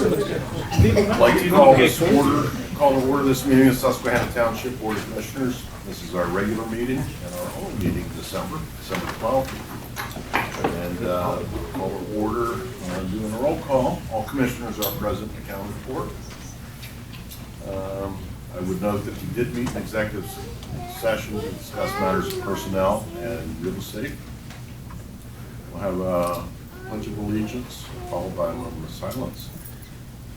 I'd like to call to order this meeting of Susquehanna Township Board of Commissioners. This is our regular meeting and our only meeting in December 12th. And call to order, doing a roll call. All commissioners are present and accounted for. I would note that we did meet in executive session to discuss matters of personnel and real estate. We'll have a pledge of allegiance followed by a moment of silence.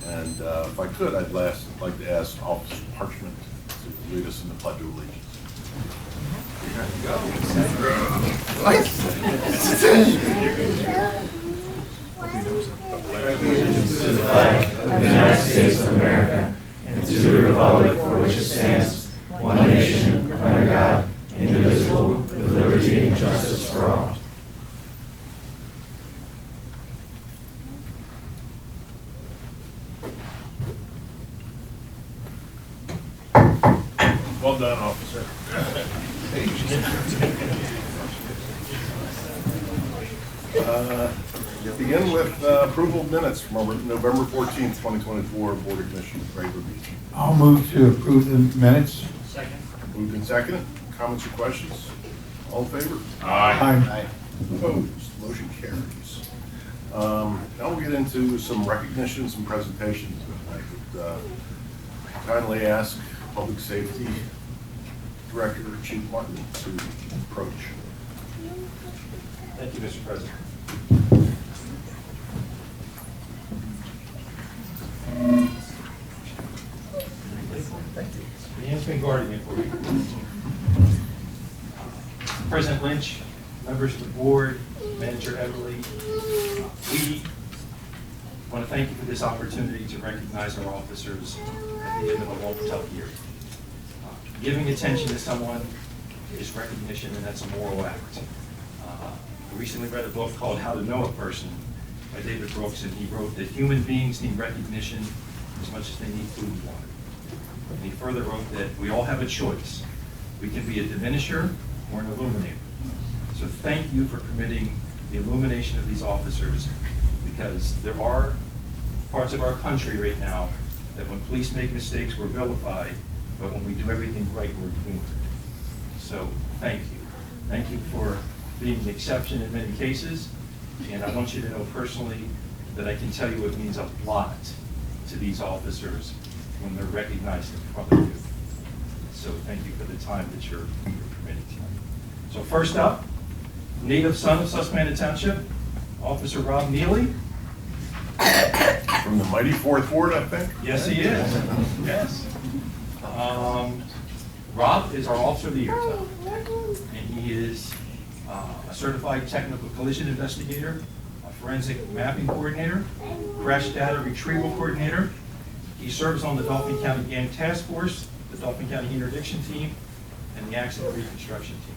And if I could, I'd like to ask Officer Parchment to lead us in the Pledge of Allegiance. Allegiance to the flag of the United States of America and to the republic for which it stands, one nation, under God, indivisible, with liberty and justice for all. Well done, officer. Begin with approval of minutes from November 14th, 2024 Board of Commissioners regular meeting. I'll move to approve the minutes. Second. Moved and seconded. Comments or questions? All in favor? Aye. Opposed? Motion carries. Now we'll get into some recognitions and presentations. I would kindly ask Public Safety Director Chief Martin to approach. Thank you, Mr. President. Ian's been guarding it for you. President Lynch, members of the board, Manager Everly, we want to thank you for this opportunity to recognize our officers at the end of a long, tough year. Giving attention to someone is recognition, and that's a moral act. I recently read a book called How to Know a Person by David Brooks, and he wrote that human beings need recognition as much as they need food and water. And he further wrote that we all have a choice. We can be a diminisher or an illuminator. So thank you for permitting the illumination of these officers, because there are parts of our country right now that when police make mistakes, we're vilified, but when we do everything right, we're ignored. So thank you. Thank you for being the exception in many cases, and I want you to know personally that I can tell you it means a lot to these officers when they're recognized in front of you. So thank you for the time that you're permitting tonight. So first up, native son of Susquehanna Township, Officer Rob Neely. From the mighty 4th Ward, I think? Yes, he is. Yes. Rob is our Officer of the Year tonight, and he is a certified technical collision investigator, a forensic mapping coordinator, crash data retrieval coordinator. He serves on the Dauphin County Gang Task Force, the Dauphin County Interdiction Team, and the Accident Reconstruction Team.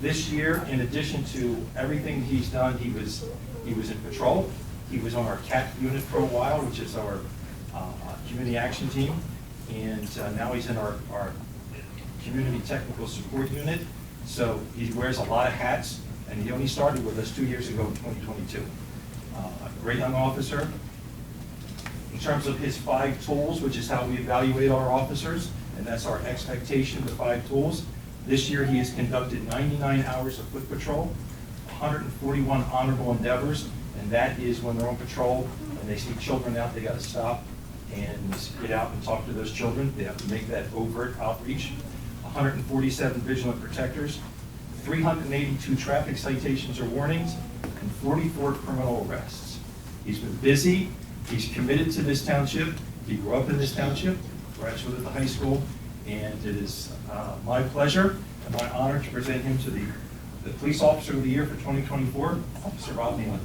This year, in addition to everything he's done, he was in patrol. He was on our CAT unit for a while, which is our community action team, and now he's in our community technical support unit. So he wears a lot of hats, and he only started with us 2 years ago in 2022. A great young officer. In terms of his 5 tools, which is how we evaluate our officers, and that's our expectation, the 5 tools. This year he has conducted 99 hours of foot patrol, 141 honorable endeavors, and that is when they're on patrol and they see children out, they got to stop and get out and talk to those children. They have to make that overt outreach. 147 vigilant protectors, 382 traffic citations or warnings, and 44 criminal arrests. He's been busy. He's committed to this township. He grew up in this township, graduated the high school, and it is my pleasure and my honor to present him to the Police Officer of the Year for 2024, Officer Rob Neely.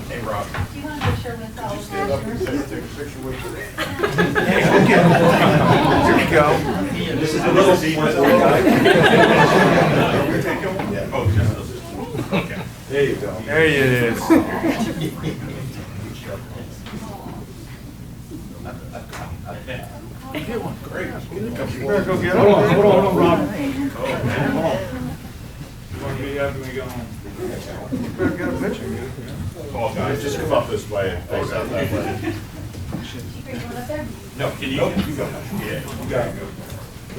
Hey, Rob. Do you want a picture with all of Stand up and us? take a picture with you. Here we go. This is a little Oh, just okay. There you go. There it is. better go get Hold on, Rob. Oh, man. Want me after we go home? You better get a picture. Come on, guys, just come up this way and face out that way. No, can you? Nope, you go. Yeah, you gotta go. Is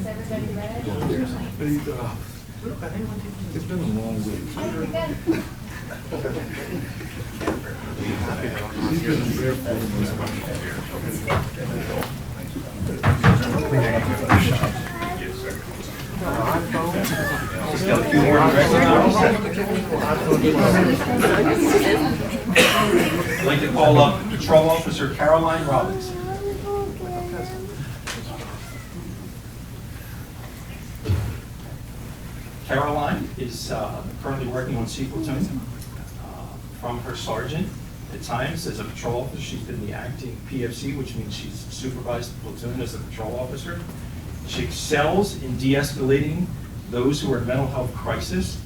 everybody ready? It's been a long week. I'd like to call up Patrol Officer Caroline Robbins. Caroline is currently working on C platoon from her sergeant. At times, as a patrol officer, she's been the acting PFC, which means she's supervised the platoon as a patrol officer. She excels in de-escalating those who are in mental health crisis,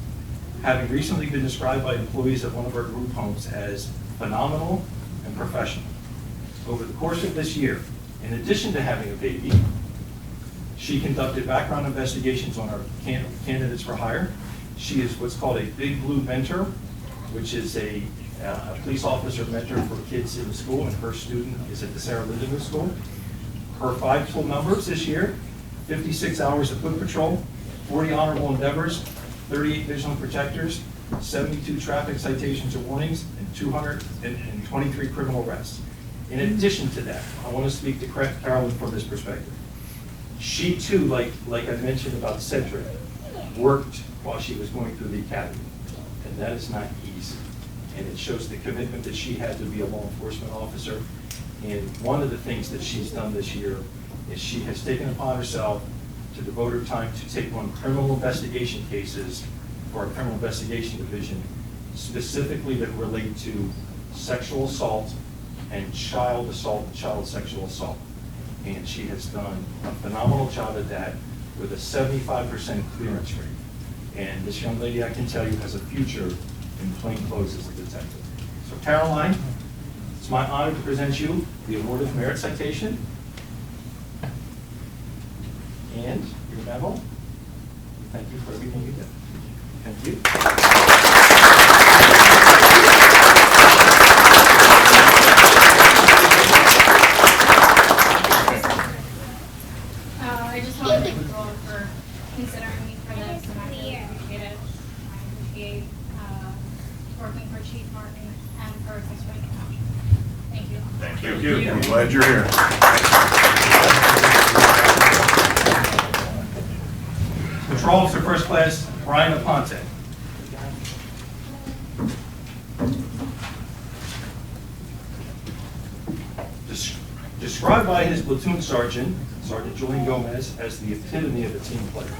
having recently been described by employees at one of our group homes as phenomenal and professional. Over the course of this year, in addition to having a baby, she conducted background investigations on our candidates for hire. She is what's called a Big Blue mentor, which is a police officer mentor for kids in the school, and her student is at the Sarah Lindenwood School. Her 5 tool numbers this year: 56 hours of foot patrol, 40 honorable endeavors, 38 visual protectors, 72 traffic citations or warnings, and 223 criminal arrests. In addition to that, I want to speak to Carolyn from this perspective. She too, like I mentioned about Cedric, worked while she was going through the academy, and that is not easy. And it shows the commitment that she had to be a law enforcement officer. And one of the things that she's done this year is she has taken upon herself to devote her time to take on criminal investigation cases for our criminal investigation division, specifically that relate to sexual assault and child assault and child sexual assault. And she has done a phenomenal job at that with a 75% clearance rate. And this young lady, I can tell you, has a future in plain clothes as a detective. So Caroline, it's my honor to present you the Award of Merit Citation and your medal. Thank you for everything you did. Thank you. I just want to thank you all for considering me for this, and I really appreciate it. I appreciate working for Chief Martin and for Susquehanna Township. Thank you. Thank you. I'm glad you're here. Patrol Officer First Class Brian Aponte. Described by his platoon sergeant, Sergeant Julian Gomez, as the epitome of a team player.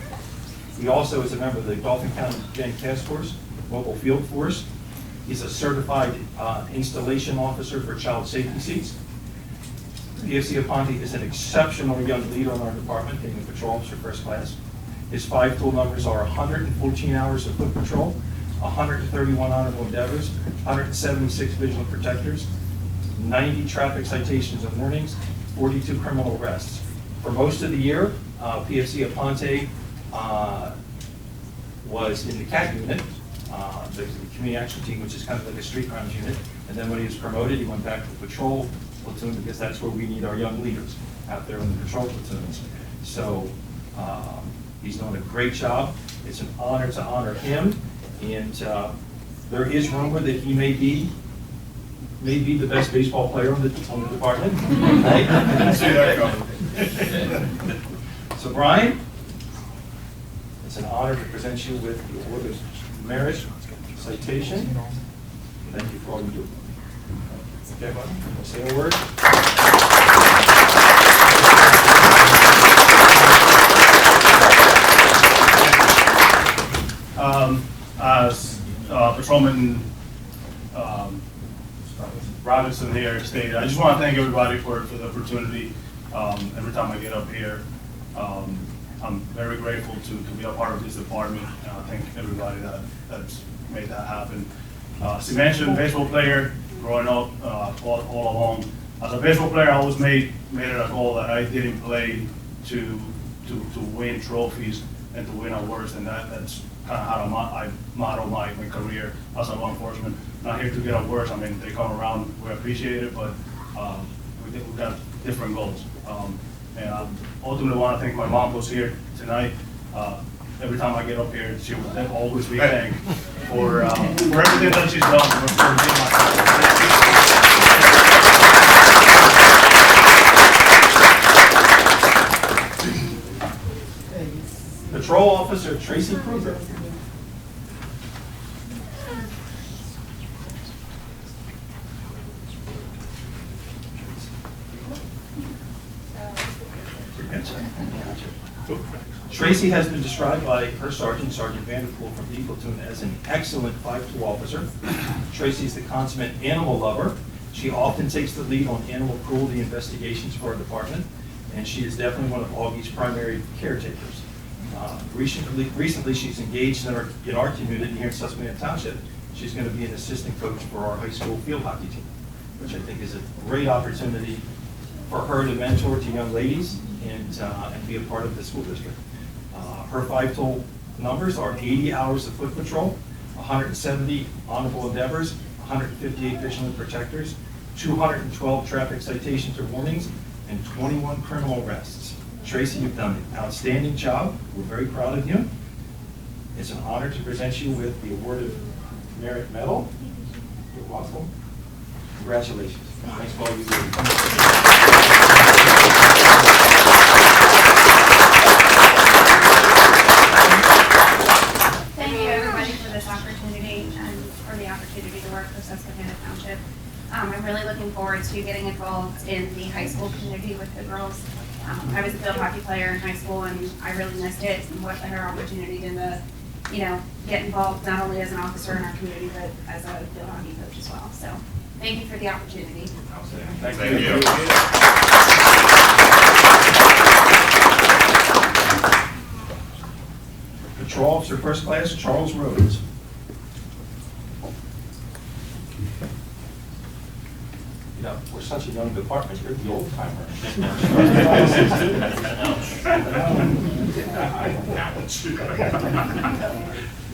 He also is a member of the Dauphin County Gang Task Force, Mobile Field Force. He's a certified installation officer for child safety seats. PFC Aponte is an exceptional young leader in our department, being a Patrol Officer First Class. His 5 tool numbers are 114 hours of foot patrol, 131 honorable endeavors, 176 visual protectors, 90 traffic citations and warnings, 42 criminal arrests. For most of the year, PFC Aponte was in the CAT unit, the Community Action Team, which is kind of like a street crimes unit. And then when he was promoted, he went back to the patrol platoon because that's where we need our young leaders, out there in the patrol platoons. So he's doing a great job. It's an honor to honor him. And there is rumor that he may be the best baseball player on the department. I didn't see that coming. So Brian, it's an honor to present you with the Award of Merit Citation. Thank you for all you do. Okay, buddy, wanna say a word? Patrolman Robinson here stated, I just want to thank everybody for the opportunity. Every time I get up here, I'm very grateful to be a part of this department. I thank everybody that's made that happen. As you mentioned, baseball player, growing up all along. As a baseball player, I always made it a goal that I didn't play to win trophies and to win awards, and that's kind of how I model my career as a law enforcement. Not here to get awards. I mean, they come around, we appreciate it, but we've got different goals. And I ultimately want to thank my mom who's here tonight. Every time I get up here, she will always be thanked for everything that she's done. Patrol Officer Tracy Kruger. Tracy has been described by her sergeant, Sergeant Vanderpool from D Platoon, as an excellent 5-2 officer. Tracy is the consummate animal lover. She often takes the lead on animal cruelty investigations for our department, and she is definitely one of Augie's primary caretakers. Recently, she's engaged in our community here in Susquehanna Township. She's going to be an assistant coach for our high school field hockey team, which I think is a great opportunity for her to mentor to young ladies and be a part of the school district. Her 5-tool numbers are 80 hours of foot patrol, 170 honorable endeavors, 158 vigilant protectors, 212 traffic citations or warnings, and 21 criminal arrests. Tracy, you've done an outstanding job. We're very proud of you. It's an honor to present you with the Award of Merit Medal. You're welcome. Congratulations. Thanks for all you do. Thank you, everybody, for this opportunity and for the opportunity to work for Susquehanna Township. I'm really looking forward to getting involved in the high school community with the girls. I was a field hockey player in high school, and I really missed it. And what better opportunity than to, get involved not only as an officer in our community, but as a field hockey coach as well. So, thank you for the opportunity. Thank you. Patrol Officer First Class Charles Rhodes. We're such a young department, you're the old timer.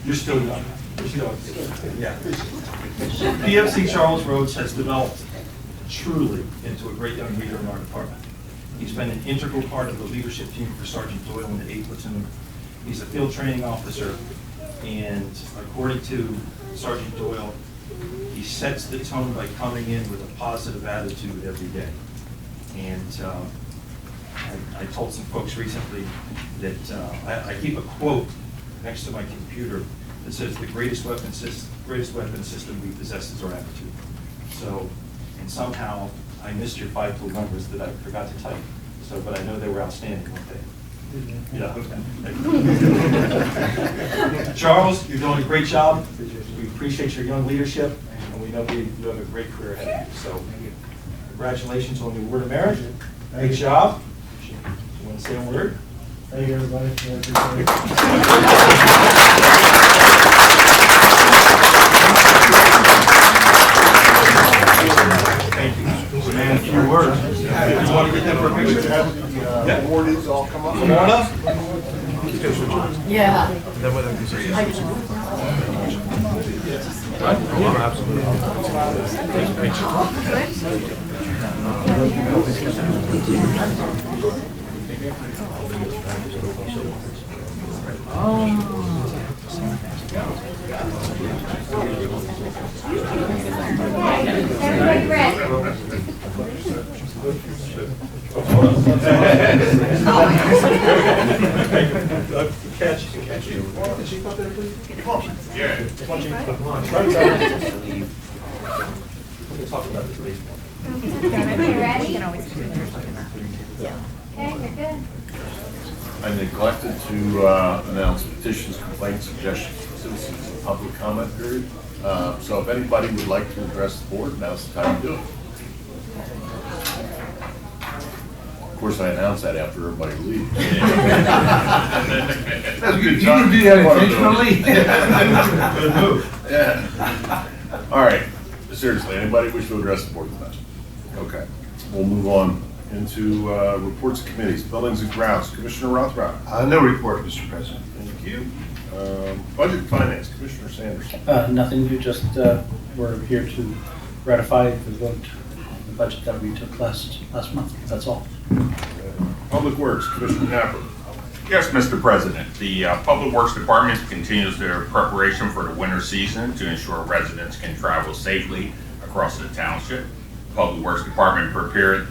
You're still young. Yeah. PFC Charles Rhodes has developed truly into a great young leader in our department. He's been an integral part of the leadership team for Sergeant Doyle in the 8th Platoon. He's a field training officer, and according to Sergeant Doyle, he sets the tone by coming in with a positive attitude every day. And I told some folks recently that I keep a quote next to my computer that says the greatest weapon system we possess is our attitude. So, and somehow I missed your 5-tool numbers that I forgot to type. So, but I know they were outstanding, weren't they? Yeah. Charles, you're doing a great job. We appreciate your young leadership, and we know you have a great career ahead of you. So, congratulations on the Award of Merit. Great job. You want to say a word? Thank you, everybody. Thank you. Man, a few words. You want to get them for a picture? The awardees all come up. Come on up. Yeah. Talk about this baseball. You ready? Okay, you're good. I neglected to announce petitions, complaints, suggestions for citizens in public comment period. So if anybody would like to address the board, now's the time to do it. Of course, I announce that after everybody leaves. That's a good time. You do that intentionally? Good move. Yeah. All right, seriously, anybody wish to address the board tonight? Okay, we'll move on into reports of committees, buildings and grounds. Commissioner Rothrock. No report, Mr. President. Thank you. Budget and Finance, Commissioner Sanders. Nothing new, just we're here to ratify the vote, the budget that we took last month. That's all. Public Works, Commissioner Napper. Yes, Mr. President. The Public Works Department continues their preparation for the winter season to ensure residents can travel safely across the township. Public Works Department prepared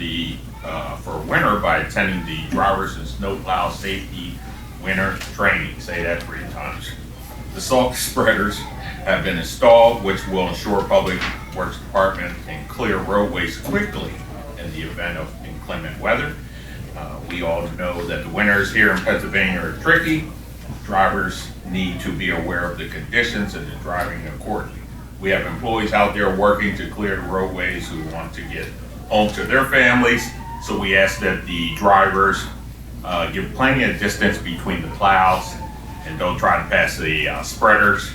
for winter by attending the drivers and snowplow safety winter training. Say that 3 times. The salt spreaders have been installed, which will ensure Public Works Department can clear roadways quickly in the event of inclement weather. We all know that the winters here in Pennsylvania are tricky. Drivers need to be aware of the conditions and the driving accordingly. We have employees out there working to clear the roadways who want to get home to their families. So we ask that the drivers give plenty of distance between the plows and don't try to pass the spreaders.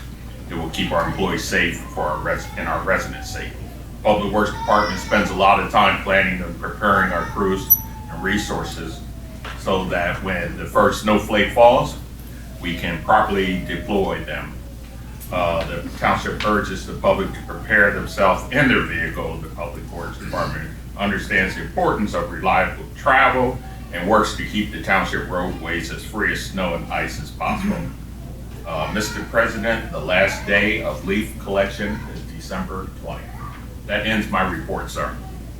It will keep our employees safe for and our residents safe. Public Works Department spends a lot of time planning and preparing our crews and resources so that when the first snowflake falls, we can properly deploy them. The township urges the public to prepare themselves in their vehicle. The Public Works Department understands the importance of reliable travel and works to keep the township roadways as free of snow and ice as possible. Mr. President, the last day of leaf collection is December 20th. That ends my report, sir.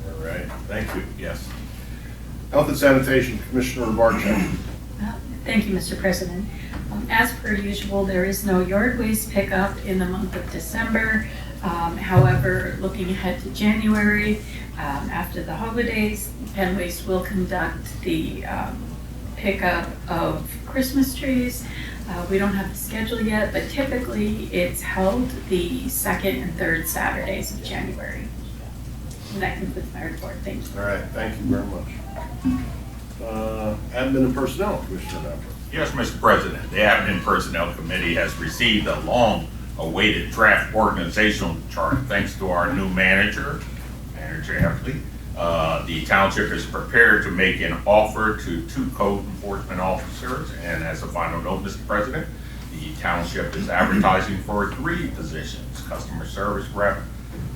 All right, thank you. Yes. Health and Sanitation, Commissioner Barcheck. Thank you, Mr. President. As per usual, there is no yard waste pickup in the month of December. However, looking ahead to January, after the holidays, Penn Waste will conduct the pickup of Christmas trees. We don't have the schedule yet, but typically it's held the 2nd and 3rd Saturdays of January. And that concludes my report. Thank you. All right, thank you very much. Admin and Personnel, Commissioner Napper. Yes, Mr. President, the Admin Personnel Committee has received a long-awaited draft organizational chart thanks to our new manager, Manager Heffley. The township is prepared to make an offer to 2 code enforcement officers, and as a final note, Mr. President, the township is advertising for 3 positions: customer service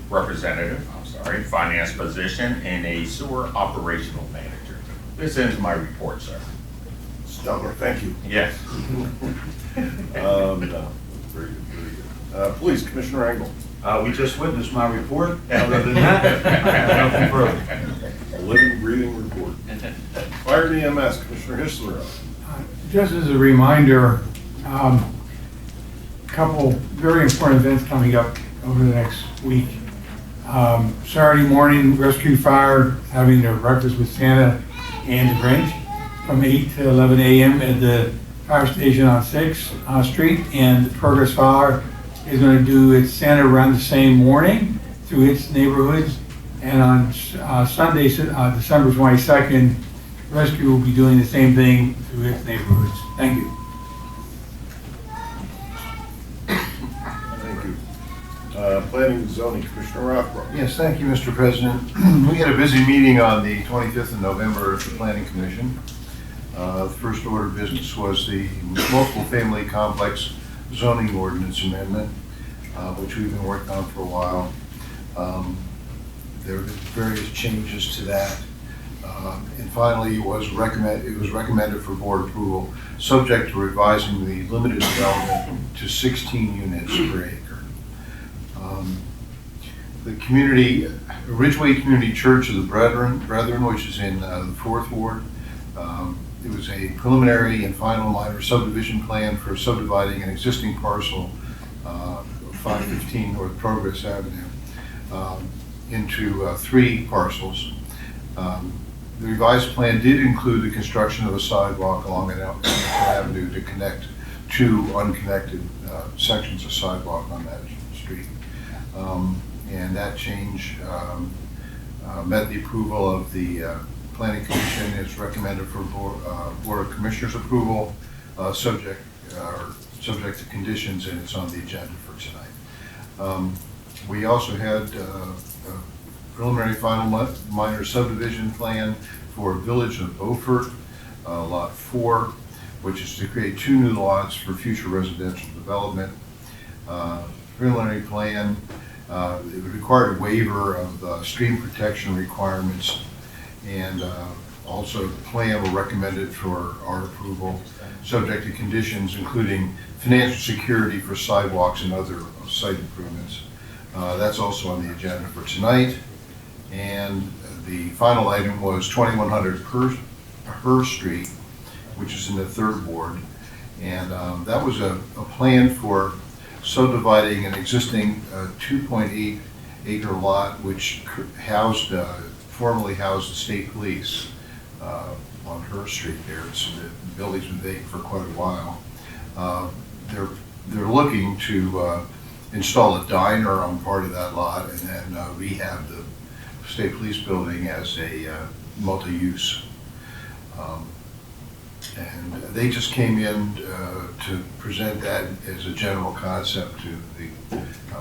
representative, finance position, and a sewer operational manager. This ends my report, sir. Stellar, thank you. Yes. Very good, very good. Police, Commissioner Engel. We just witnessed my report. Other than that, I have nothing further. A living, breathing report. Fire and EMS, Commissioner Hissler. Just as a reminder, a couple very important events coming up over the next week. Saturday morning, Rescue Fire having their breakfast with Santa and the Grinch from 8 to 11 a.m. at the fire station on 6th Street, and Progress Fire is going to do its Santa run the same morning through its neighborhoods. And on Sunday, December 22nd, Rescue will be doing the same thing through its neighborhoods. Thank you. Thank you. Planning and Zoning, Commissioner Rothrock. Yes, thank you, Mr. President. We had a busy meeting on the 25th of November at the Planning Commission. The first order of business was the multiple family complex zoning ordinance amendment, which we've been working on for a while. There were various changes to that. And finally, it was recommended for board approval, subject to revising the limited development to 16 units per acre. The community, Ridgeway Community Church of the Brethren, which is in the 4th Ward, it was a preliminary and final minor subdivision plan for subdividing an existing parcel, 515 North Progress Avenue, into 3 parcels. The revised plan did include the construction of a sidewalk along an avenue to connect 2 unconnected sections of sidewalk on that street. And that change met the approval of the Planning Commission. It's recommended for Board of Commissioners approval, subject to conditions, and it's on the agenda for tonight. We also had a preliminary final minor subdivision plan for Village of Beaufort, Lot 4, which is to create 2 new lots for future residential development. Preliminary plan, it would require a waiver of stream protection requirements, and also the plan were recommended for our approval, subject to conditions including financial security for sidewalks and other site improvements. That's also on the agenda for tonight. And the final item was 2100 Her Street, which is in the 3rd ward. And that was a plan for subdividing an existing 2.8 acre lot, which formerly housed the state police on Her Street there. The building's been vacant for quite a while. They're looking to install a diner on part of that lot and then rehab the state police building as a multi-use. And they just came in to present that as a general concept to the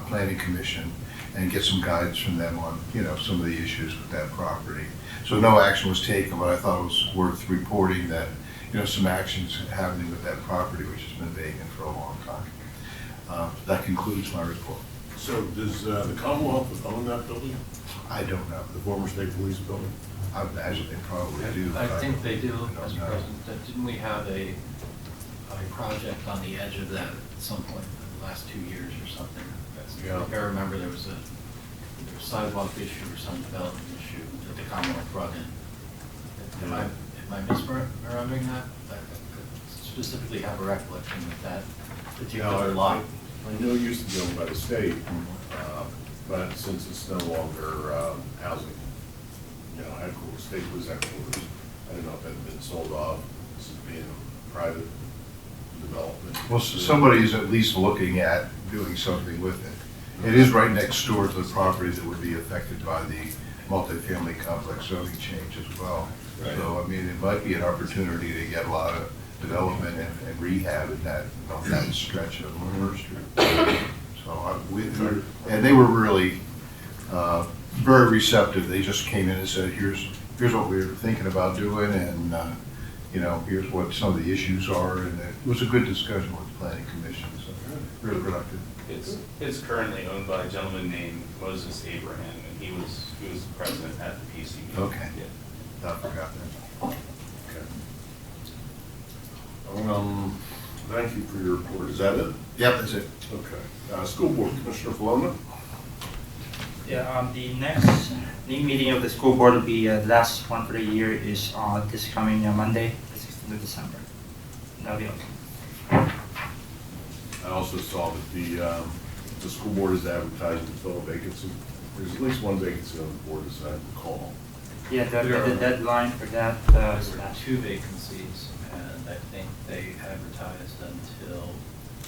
Planning Commission and get some guidance from them on, some of the issues with that property. So no action was taken, but I thought it was worth reporting that, some actions happening with that property, which has been vacant for a long time. That concludes my report. So does the Commonwealth own that building? I don't know. The former state police building? I imagine they probably do. I think they do, don't Mr. know. President. Didn't we have a project on the edge of that at some point in the last 2 years or something? Yeah. I remember there was a sidewalk issue or some development issue that the Commonwealth brought in. Am I misremembering that? I specifically have a recollection of that particular lot. I know it used to be owned by the state, but since it's no longer housing, headquarters, state police headquarters, I don't know if it had been sold off. This is being a private development. Well, somebody's at least looking at doing something with it. It is right next door to the property that would be affected by the multifamily complex zoning change as well. Right. So, it might be an opportunity to get a lot of development and rehab in that stretch of First Street. So, and they were really very receptive. They just came in and said, here's what we were thinking about doing, and here's what some of the issues are, and it was a good discussion with the Planning Commission, so very productive. It's currently owned by a gentleman named Moses Abraham, and he was the president at the PCB. Okay. Yeah. I forgot that. Okay. Thank you for your report. Is that it? Yep, that's it. Okay. School Board, Commissioner Falona? Yeah, the next meeting of the school board will be the last one for the year is this coming Monday, the 16th of December. That'll be okay. I also saw that the school board is advertising to fill a vacancy. There's at least one vacancy on the board, as I recall. Yeah, the deadline for that is There were 2 vacancies, and I think they advertised until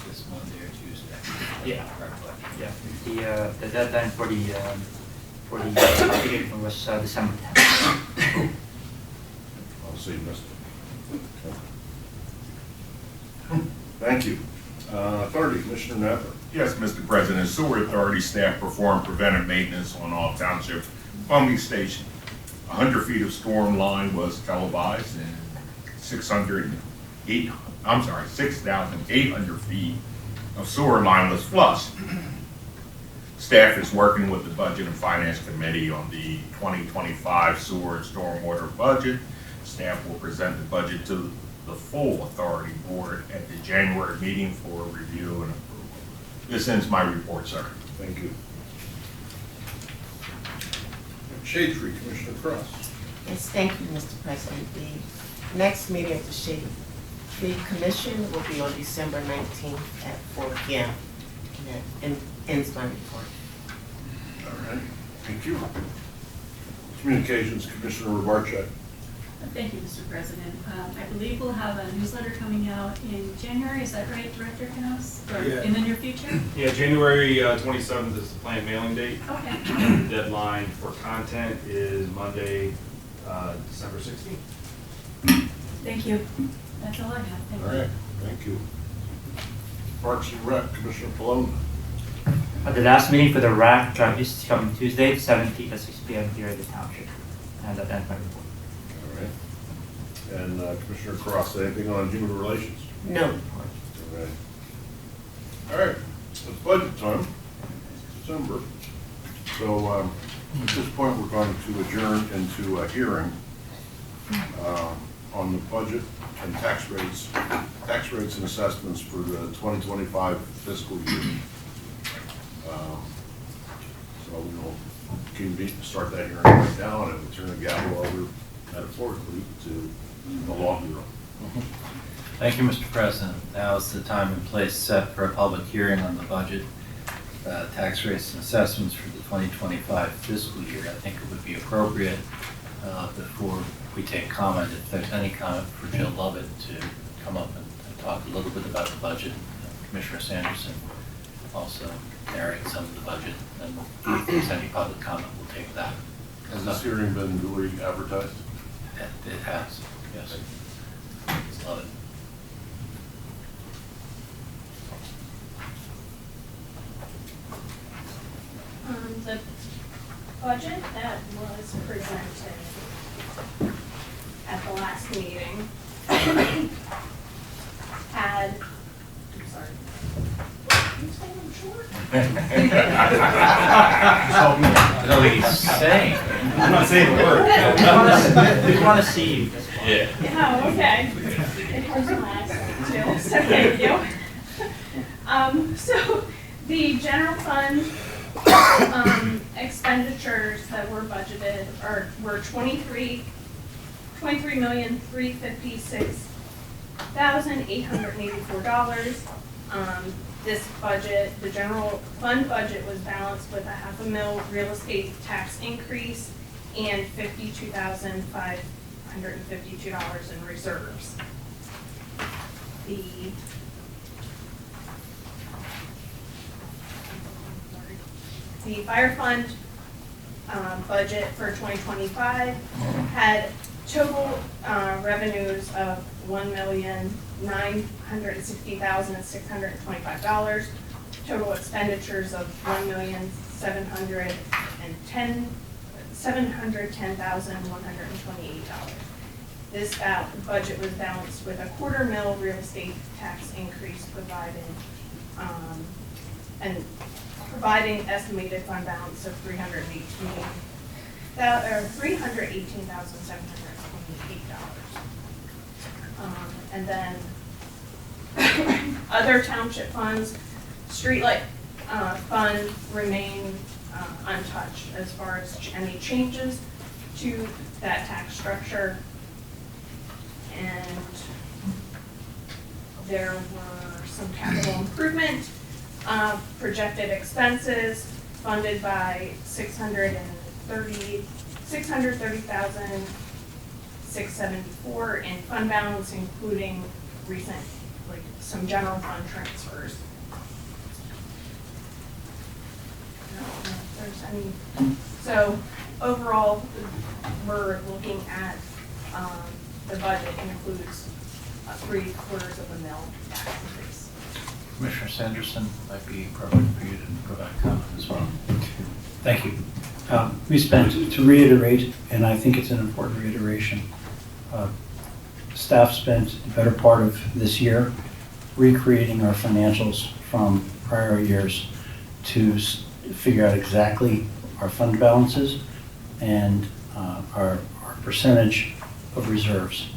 this Monday or Tuesday. Yeah. Recollection. Yeah, the deadline for the application was December 10th. I'll see you missed it. Okay. Thank you. Authority, Commissioner Napper. Yes, Mr. President, Sewer Authority staff performed preventive maintenance on all township pumping stations. 100 feet of storm line was televised and 6,800 feet of sewer line was flushed. Staff is working with the Budget and Finance Committee on the 2025 sewer and stormwater budget. Staff will present the budget to the full authority board at the January meeting for review and approval. This ends my report, sir. Thank you. Shade Tree, Commissioner Cross. Yes, thank you, Mr. President. The next meeting of the Shade Tree Commission will be on December 19th at 4 p.m. And that ends my report. All right, thank you. Communications, Commissioner Robarchuk. Thank you, Mr. President. I believe we'll have a newsletter coming out in January. Is that right, Director Canos? Or Yeah. in the near future? Yeah, January 27th is the planned mailing date. Okay. The deadline for content is Monday, December 16th. Thank you. That's all I have. Thank All you. right, thank you. Parks and Rec, Commissioner Paloma. The last meeting for the RAC is coming Tuesday, the 17th at 6 p.m. here at the township. And that ends my report. All right. And Commissioner Cross, anything on human relations? No. All right. All right, it's budget time, December. So at this point, we're going to adjourn into a hearing on the budget and tax rates and assessments for the 2025 fiscal year. So we'll start that hearing right now, and we'll turn the gavel over metaphorically to the law bureau. Thank you, Mr. President. Now is the time and place set for a public hearing on the budget, tax rates and assessments for the 2025 fiscal year. I think it would be appropriate before we take comment, if there's any comment, for Jill Lovett to come up and talk a little bit about the budget. Commissioner Sanderson also narrate some of the budget, and if there's any public comment, we'll take that. Has this hearing been duly advertised? It has, yes. Love it. The budget that was presented at the last meeting had, I'm sorry. You saying I'm short? That's what he's saying. I'm not saying a word. We want to see you. Yeah. Oh, okay. It has my accent too, so thank you. So the general fund expenditures that were budgeted were $23,356,884. This budget, the general fund budget, was balanced with a $500,000 real estate tax increase and $52,552 in reserves. The fire fund budget for 2025 had total revenues of $1,960,625, total expenditures of $710,128. This budget was balanced with a $250,000 real estate tax increase providing estimated fund balance of $318,728. And then other township funds, streetlight fund remained untouched as far as any changes to that tax structure. And there were some capital improvement projected expenses funded by $630,674 in fund balance, including recent, some general fund transfers. I don't know if there's any. So overall, we're looking at the budget includes $750,000 tax increase. Commissioner Sanderson, might be appropriate for you to provide comment as well. Thank you. We spent, to reiterate, and I think it's an important reiteration, staff spent the better part of this year recreating our financials from prior years to figure out exactly our fund balances and our percentage of reserves.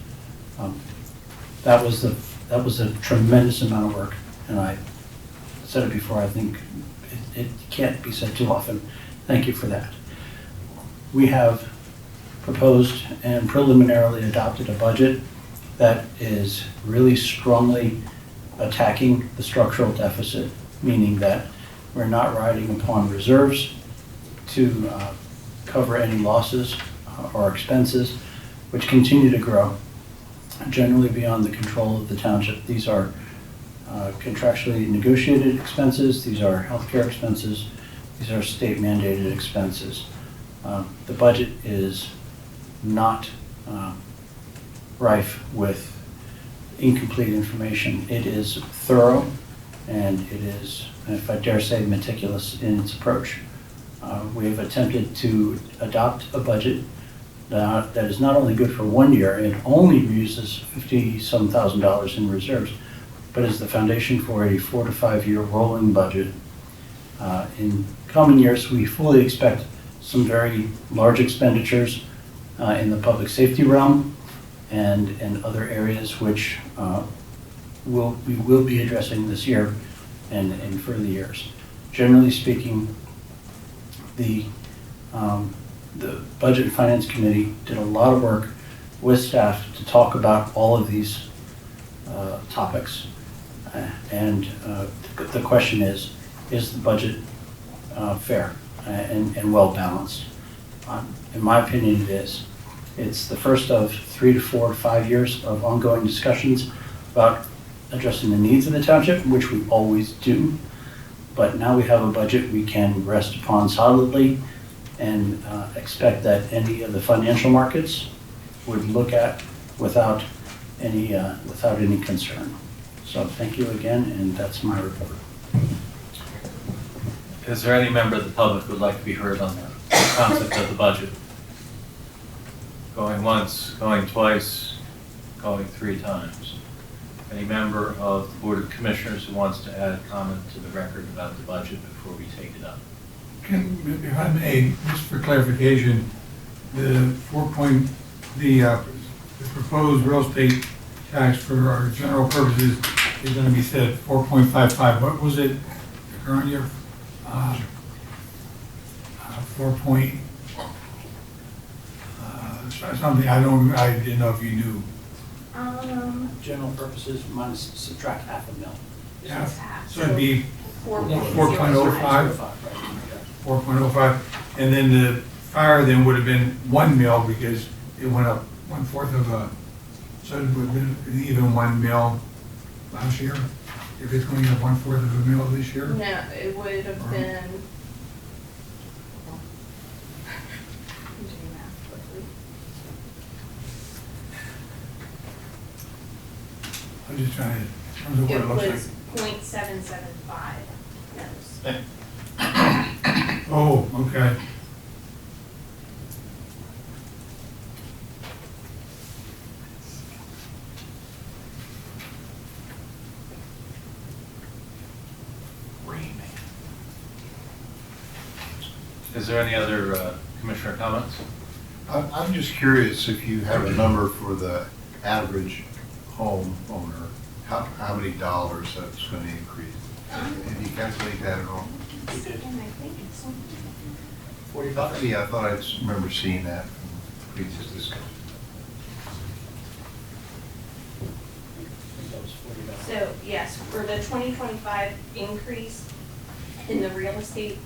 That was a tremendous amount of work, and I said it before, I think it can't be said too often. Thank you for that. We have proposed and preliminarily adopted a budget that is really strongly attacking the structural deficit, meaning that we're not riding upon reserves to cover any losses or expenses, which continue to grow, generally beyond the control of the township. These are contractually negotiated expenses, these are healthcare expenses, these are state mandated expenses. The budget is not rife with incomplete information. It is thorough, and it is, if I dare say, meticulous in its approach. We have attempted to adopt a budget that is not only good for 1 year, it only uses $50-some thousand in reserves, but is the foundation for a 4 to 5 year rolling budget. In coming years, we fully expect some very large expenditures in the public safety realm and in other areas which we will be addressing this year and in further years. Generally speaking, the Budget and Finance Committee did a lot of work with staff to talk about all of these topics. And the question is the budget fair and well balanced? In my opinion, it is. It's the first of 3 to 4 to 5 years of ongoing discussions about addressing the needs of the township, which we always do. But now we have a budget we can rest upon solidly and expect that any of the financial markets would look at without any concern. So thank you again, and that's my report. Is there any member of the public who would like to be heard on the concept of the budget? Going once, going twice, going 3 times. Any member of the Board of Commissioners who wants to add a comment to the record about the budget before we take it up? If I may, just for clarification, the proposed real estate tax for our general purposes is going to be set at 4.55. What was it the current year? 4 point, something, I didn't know if you knew. General purposes minus subtract $500,000. Yeah, so it'd be 4.05. 4.05, and then the fire then would have been 1 mil because it went up 1/4 of a, so it would have been an even 1 mil last year. If it's going up 1/4 of a mil this year. No, it would have been. I'm just trying to, in terms of what it looks like. 0.775 mils. Oh, okay. Is there any other commissioner comments? I'm just curious if you have a number for the average home owner, how many dollars that's going to increase? Have you calculated that at all? I think it's 45? Yeah, I thought I just remember seeing that from previous discussion. So, yes, for the 2025 increase in the real estate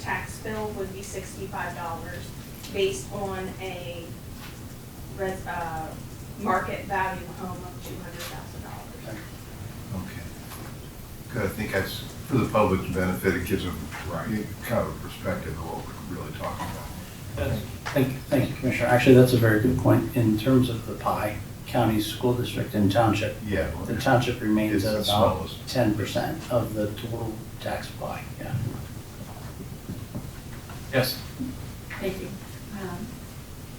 tax bill would be $65 based on a market value home of $200,000. Okay. Good, I think that's, for the public's benefit, it gives them kind of a perspective of what we're really talking about. Thank you, Commissioner. Actually, that's a very good point. In terms of the pie, county, school district, and township, Yeah. the township remains It's at the about smallest. 10% of the total tax pie, yeah. Yes. Thank you.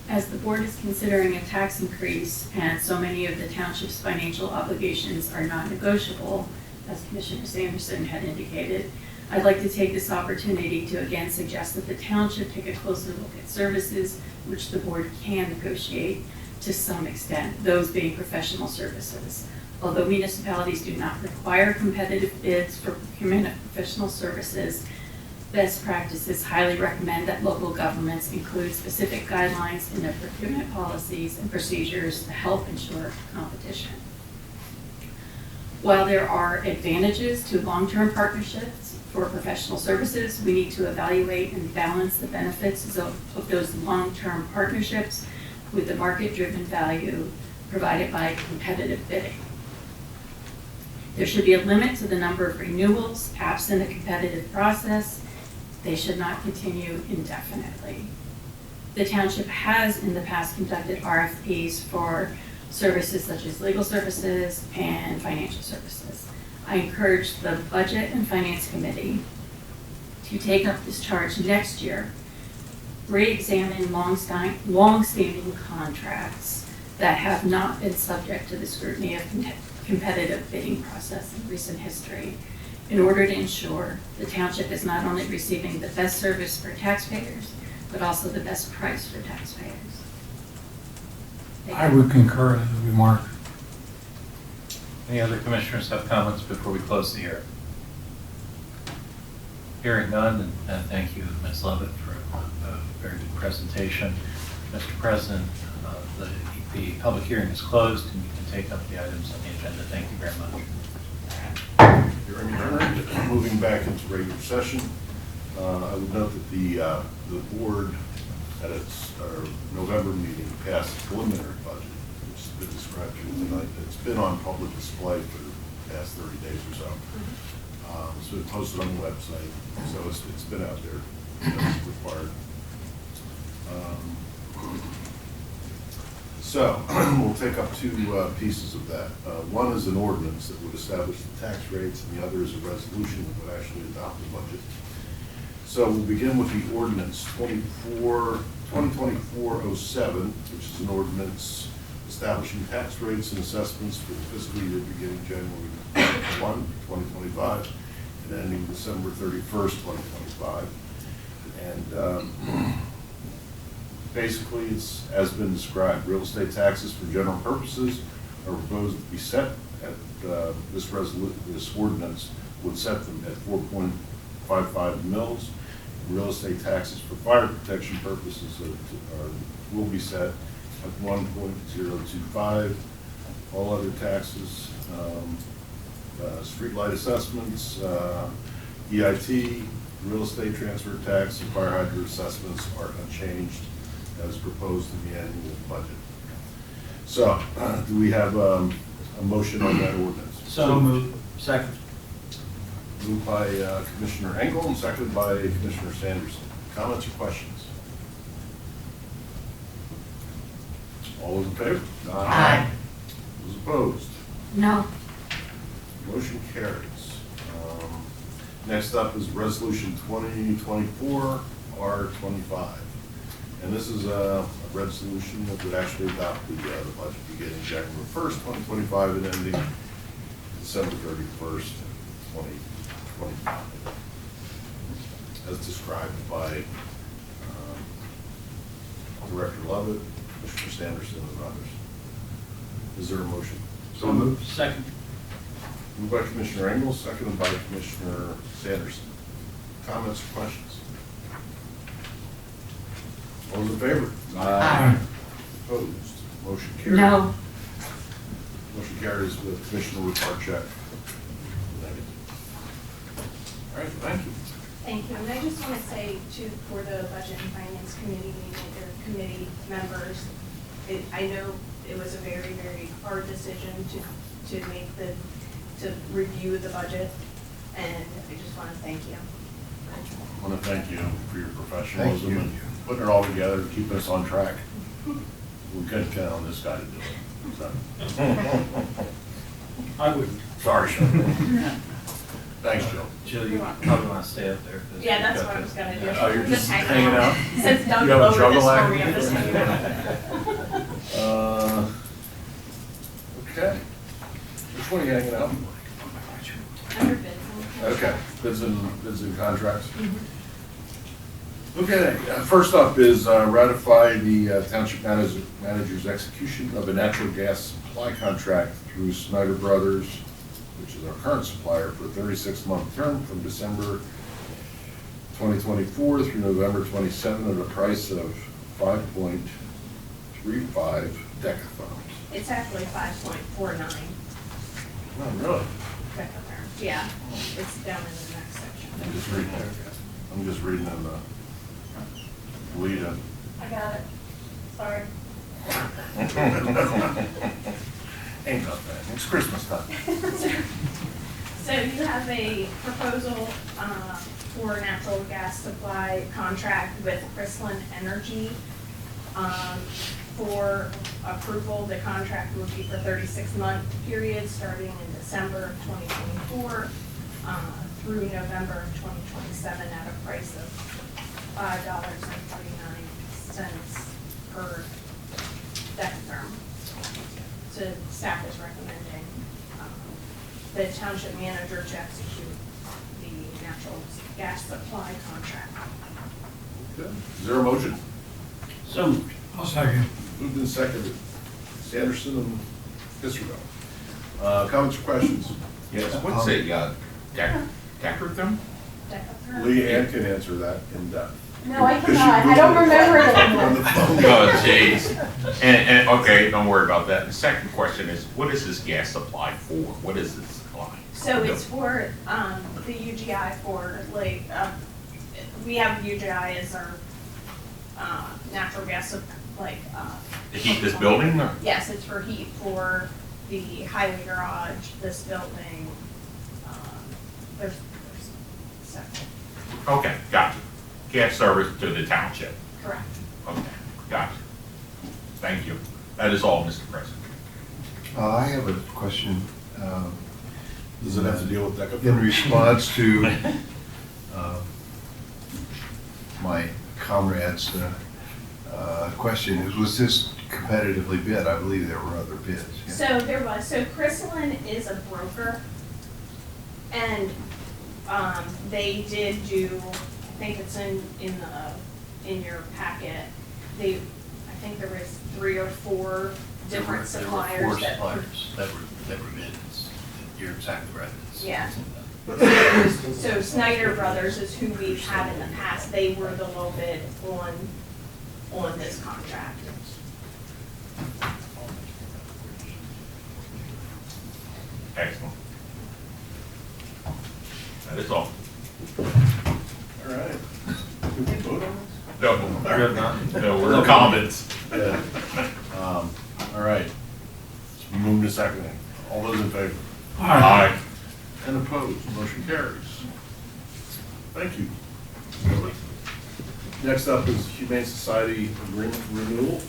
As the board is considering a tax increase and so many of the township's financial obligations are non-negotiable, as Commissioner Sanderson had indicated, I'd like to take this opportunity to again suggest that the township take a closer look at services which the board can negotiate to some extent, those being professional services. Although municipalities do not require competitive bids for procurement of professional services, best practices highly recommend that local governments include specific guidelines in their procurement policies and procedures to help ensure competition. While there are advantages to long-term partnerships for professional services, we need to evaluate and balance the benefits of those long-term partnerships with the market-driven value provided by competitive bidding. There should be a limit to the number of renewals absent a competitive process. They should not continue indefinitely. The township has in the past conducted RFPs for services such as legal services and financial services. I encourage the Budget and Finance Committee to take up this charge next year, re-examine long-standing contracts that have not been subject to the scrutiny of competitive bidding process in recent history, in order to ensure the township is not only receiving the best service for taxpayers, but also the best price for taxpayers. Thank I you. would concur in the remark. Any other commissioners have comments before we close the hearing? Hearing none, and thank you, Ms. Lovett, for a very good presentation. Mr. President, the public hearing is closed, and you can take up the items on the agenda. Thank you very much. Hearing adjourned. Moving back into regular session, I would note that the board at its November meeting passed a preliminary budget, which has been described here tonight. It's been on public display for the past 30 days or so. It's been posted on the website, so it's been out there as required. So we'll take up two pieces of that. One is an ordinance that would establish the tax rates, and the other is a resolution that would actually adopt the budget. So we'll begin with the ordinance 2024-07, which is an ordinance establishing tax rates and assessments for the fiscal year beginning January 1, 2025, and ending December 31st, 2025. And basically, it's as been described. Real estate taxes for general purposes are proposed to be set at this ordinance would set them at 4.55 mils. Real estate taxes for fire protection purposes will be set at 1.025. All other taxes, streetlight assessments, EIT, real estate transfer tax, and fire hydrant assessments are unchanged as proposed in the annual budget. So, do we have a motion on that ordinance? So moved. Second. Moved by Commissioner Engel and seconded by Commissioner Sanderson. Comments or questions? All those in favor? Aye. Those opposed? No. Motion carries. Next up is Resolution 2024-R25. And this is a resolution that would actually adopt the budget beginning January 1st, 2025 and ending December 31st, 2025. As described by Director Lovett, Commissioner Sanderson, and others. Is there a motion? So moved. Second. Moved by Commissioner Engel, seconded by Commissioner Sanderson. Comments or questions? All those in favor? Aye. Opposed? Motion carries. No. Motion carries with Commissioner Ruparcheck. Negative. All right, thank you. Thank you, and I just want to say too, for the Budget and Finance Committee meeting, or committee members, I know it was a very, very hard decision to make to review the budget, and I just want to thank you. I want to thank you for your professionalism and putting it all together and keeping us on track. We couldn't count on this guy to do it. So. I wouldn't. Sorry, Sean. Thanks, Joe. Jill, you probably want to stay up there. 'cause Yeah, we've that's got what I the- was gonna do. Oh, you're just hanging hanging out? Since Doug You have a lowered juggle this for act? me, I'm just hanging out. Okay. Which one are you hanging out? Under bids. Okay, bids and contracts. Okay, first up is ratify the township manager's execution of a natural gas supply contract through Snyder Brothers, which is our current supplier, for a 36-month term from December 2024 through November 27 at a price of 5.35 decatherms. It's actually 5.49. Oh, really? decatherms. Yeah, it's down in the next section. I'm just reading in the lead in. I got it. Sorry. Ain't nothing. It's Christmas time. So you have a proposal for natural gas supply contract with Chrisland Energy. for approval, the contract would be for 36-month period, starting in December of 2024 through November of 2027 at a price of $5.49 per deck term. So staff is recommending the township manager to execute the natural gas supply contract. Okay. Is there a motion? So moved. I'll second. Moved and seconded. Sanderson and Isabel. Comments or questions? Yes, what's a decatherm? Lee Ann can answer that in depth. No, I cannot. I don't remember it anymore. Oh, jeez. And, okay, don't worry about that. The second question is, what is this gas supply for? What is this supply? So it's for the UGI for like, we have UGI as our natural gas, like. To heat this building, or? Yes, it's for heat for the highway garage, this building. There's several. Okay, gotcha. Gas service to the township. Correct. Okay, gotcha. Thank you. That is all, Mr. President. I have a question. Does it have to deal with DECA? In response to my comrade's question, was this competitively bid? I believe there were other bids. Yeah. So there was, so Chrysalin is a broker, and they did do, I think it's in your packet, I think there was 3 or 4 different suppliers There were 4 that. suppliers that were bid. You're exactly right. Yeah. So Snyder Brothers is who we've had in the past. They were the low bid on this contract. Excellent. That is all. All right. Did we vote on this? No, no, we're comments. Yeah. All right. It's been moved to second. All those in favor? Aye. And opposed? Motion carries. Thank you. Next up is Humane Society Agreement Renewal.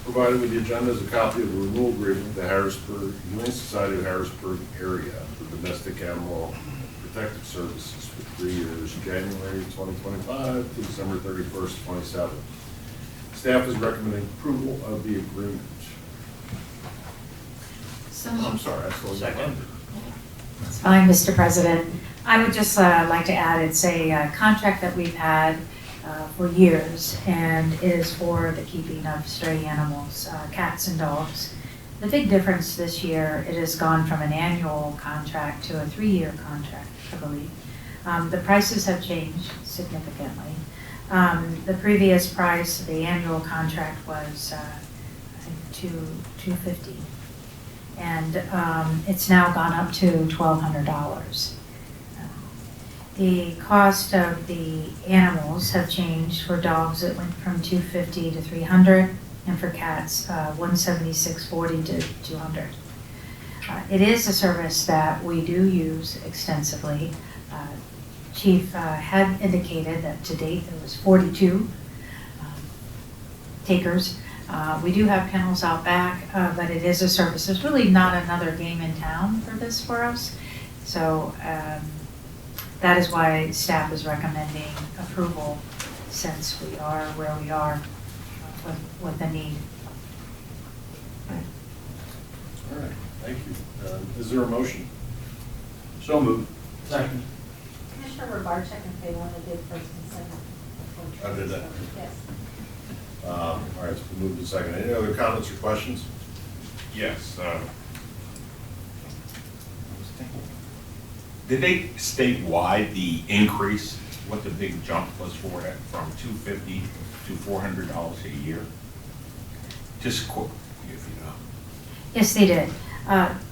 Provided with the agenda is a copy of the renewal agreement with the Harrisburg, Humane Society of Harrisburg area for domestic animal protective services for 3 years, January 2025 to December 31st, 27. Staff is recommending approval of the agreement. I'm sorry, I stole your thunder. It's fine, Mr. President. I would just like to add, it's a contract that we've had for years, and it is for the keeping of stray animals, cats and dogs. The big difference this year, it has gone from an annual contract to a 3-year contract, I believe. The prices have changed significantly. The previous price, the annual contract was, I think, $250. And it's now gone up to $1,200. The cost of the animals have changed. For dogs, it went from $250 to $300, and for cats, $176.40 to $200. It is a service that we do use extensively. Chief had indicated that to date there was 42 takers. We do have kennels out back, but it is a service. There's really not another game in town for this for us. So that is why staff is recommending approval, since we are where we are with the need. All right, thank you. Is there a motion? So moved. Second. Commissioner Robarczyk, if they want to do first and second. I did that. Yes. All right, it's been moved to second. Any other comments or questions? Yes. Did they state why the increase, what the big jump was for it, from $250 to $400 a year? Just quote, if you know. Yes, they did.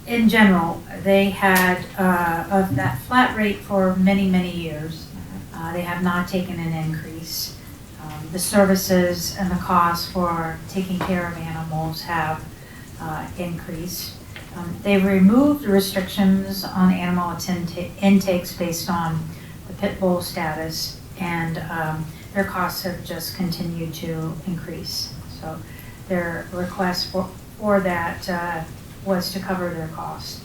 In general, they had of that flat rate for many, many years. They have not taken an increase. The services and the costs for taking care of animals have increased. They've removed restrictions on animal intakes based on the pit bull status, and their costs have just continued to increase. So their request for that was to cover their costs.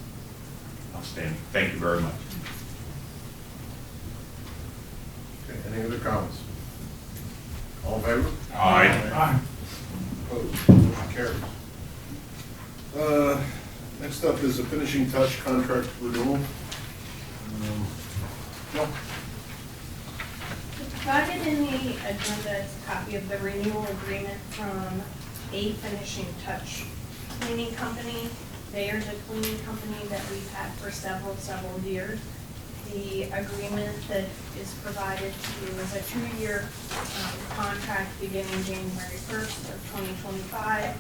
Outstanding. Thank you very much. Okay, any other comments? All in favor? Aye. Aye. Opposed? Motion carries. Next up is a finishing touch contract renewal. No. Provided in the agenda is a copy of the renewal agreement from A Finishing Touch Cleaning Company. They are the cleaning company that we've had for several years. The agreement that is provided to you is a 2-year contract beginning January 1st of 2025.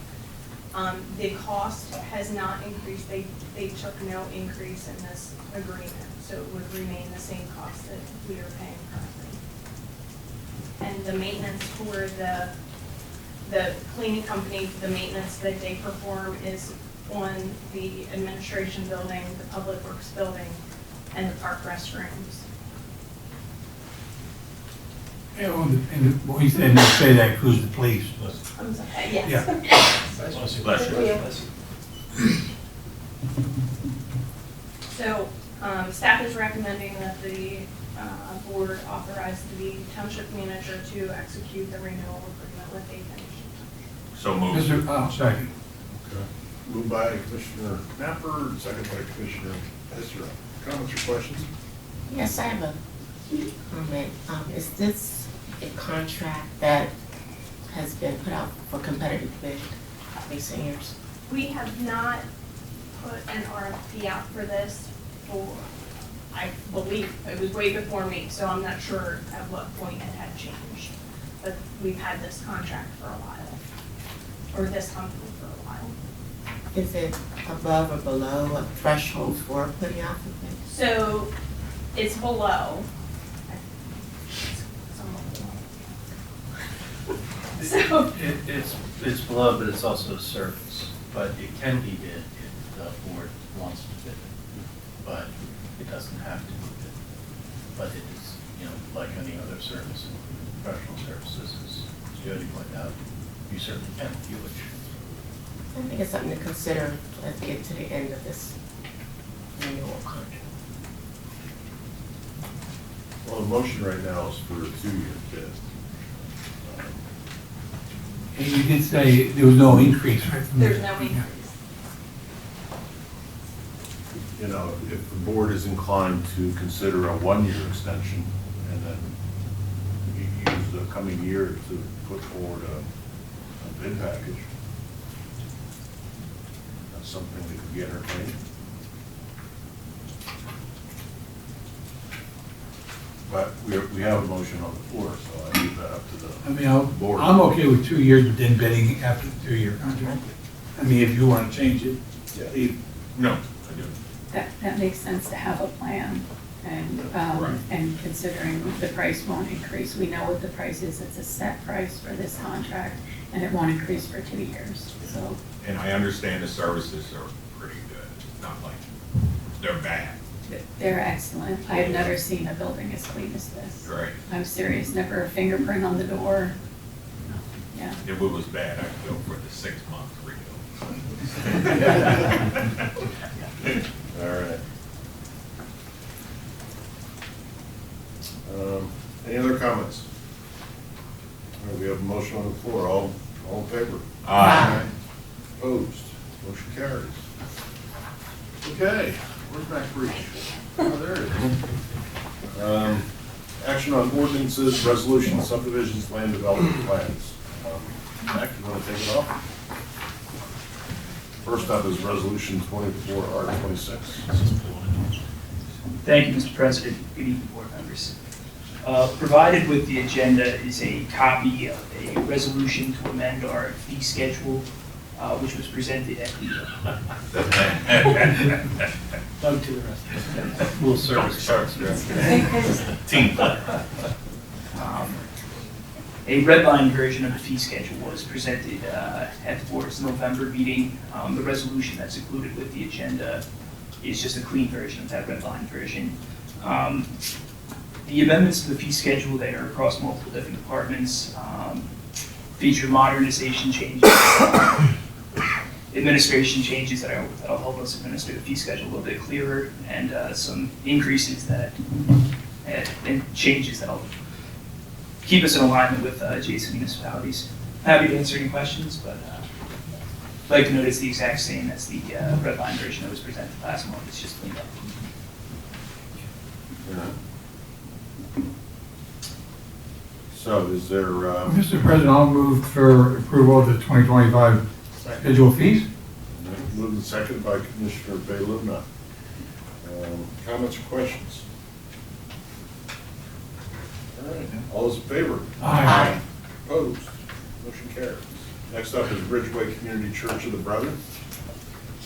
The cost has not increased. They took no increase in this agreement, so it would remain the same cost that we are paying currently. And the maintenance for the cleaning company, the maintenance that they perform is on the administration building, the public works building, and the park restrooms. Yeah, well, and what you said, you say that includes the police. I'm sorry, yes. Yeah. Bless you. So, staff is recommending that the board authorize the township manager to execute the renewal agreement with A Finishing Touch. So moved. Second. Okay. Moved by Commissioner Napper, second by Commissioner Ezra. Comments or questions? Yes, I have a comment. Is this a contract that has been put out for competitive bid recent years? We have not put an RFP out for this for, I believe, it was way before me, so I'm not sure at what point it had changed. But we've had this contract for a while, or this company for a while. Is it above or below a threshold for putting out the bid? So it's below. So It's below, but it's also a service, but it can be bid if the board wants to bid it, but it doesn't have to be bid. But it is, like any other service, professional services, as Jody pointed out, you certainly can if you wish. I think it's something to consider as we get to the end of this renewal contract. Well, the motion right now is for a 2-year bid. And you did say there was no increase, right? there's no increase. If the board is inclined to consider a 1-year extension, and then you use the coming year to put forward a bid package, that's something that could be entertained. But we have a motion on the floor, so I leave that up to the board. I'm okay with 2 years, but then bidding after the 2-year contract. I mean, if you want to change it, leave. No, I do. That makes sense to have a plan, and, Right. and considering the price won't increase. We know what the price is, it's a set price for this contract, and it won't increase for 2 years, so. And I understand the services are pretty good, not like they're bad. They're excellent. I have never seen a building as clean as this. Right. I'm serious, never a fingerprint on the door. Yeah. If it was bad, I'd go for the 6-month renewal. All right. Any other comments? All right, we have a motion on the floor. All in favor? Aye. Opposed? Motion carries. Okay, where's Mac Breach? Oh, there it is. Action on ordinances, resolutions, subdivisions, land development plans. Mac, you want to take it off? First up is resolution 24R26. Thank you, Mr. President. Good evening, board members. Provided with the agenda is a copy of a resolution to amend our fee schedule, which was presented at the Doug to the rest. We'll service parts. Team. A redline version of the fee schedule was presented at the board's November meeting. The resolution that's included with the agenda is just a clean version of that redline version. The amendments to the fee schedule, they are across multiple different departments. feature modernization changes, administration changes that'll help us administer the fee schedule a little bit clearer, and some increases and changes that'll keep us in alignment with adjacent municipalities. Happy to answer any questions, but I'd like to note it's the exact same as the red line version that was presented last month. It's just cleaned up. So is there, Mr. President, I'll move for approval of the 2025 schedule fees. moved and seconded by Commissioner Bayluna. Comments or questions? All right, all those in favor? Aye. Opposed? Motion carries. Next up is Ridgeway Community Church of the Brethren.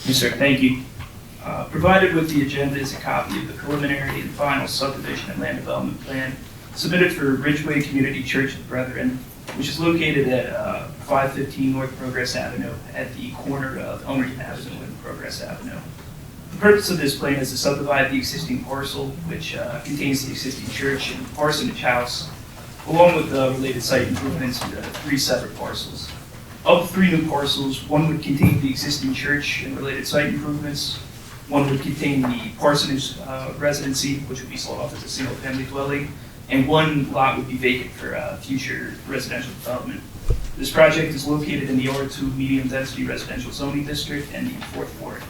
Yes, sir. Thank you. Provided with the agenda is a copy of the preliminary and final subdivision and land development plan submitted for Ridgeway Community Church of the Brethren, which is located at 515 North Progress Avenue at the corner of Elmerton Avenue and Progress Avenue. The purpose of this plan is to subdivide the existing parcel, which contains the existing church and parsonage house, along with related site improvements into 3 separate parcels. Of the 3 new parcels, one would contain the existing church and related site improvements. One would contain the parsonage residency, which would be sold off as a single-family dwelling, and 1 lot would be vacant for future residential development. This project is located in the R2 medium-density residential zoning district and the 4th ward.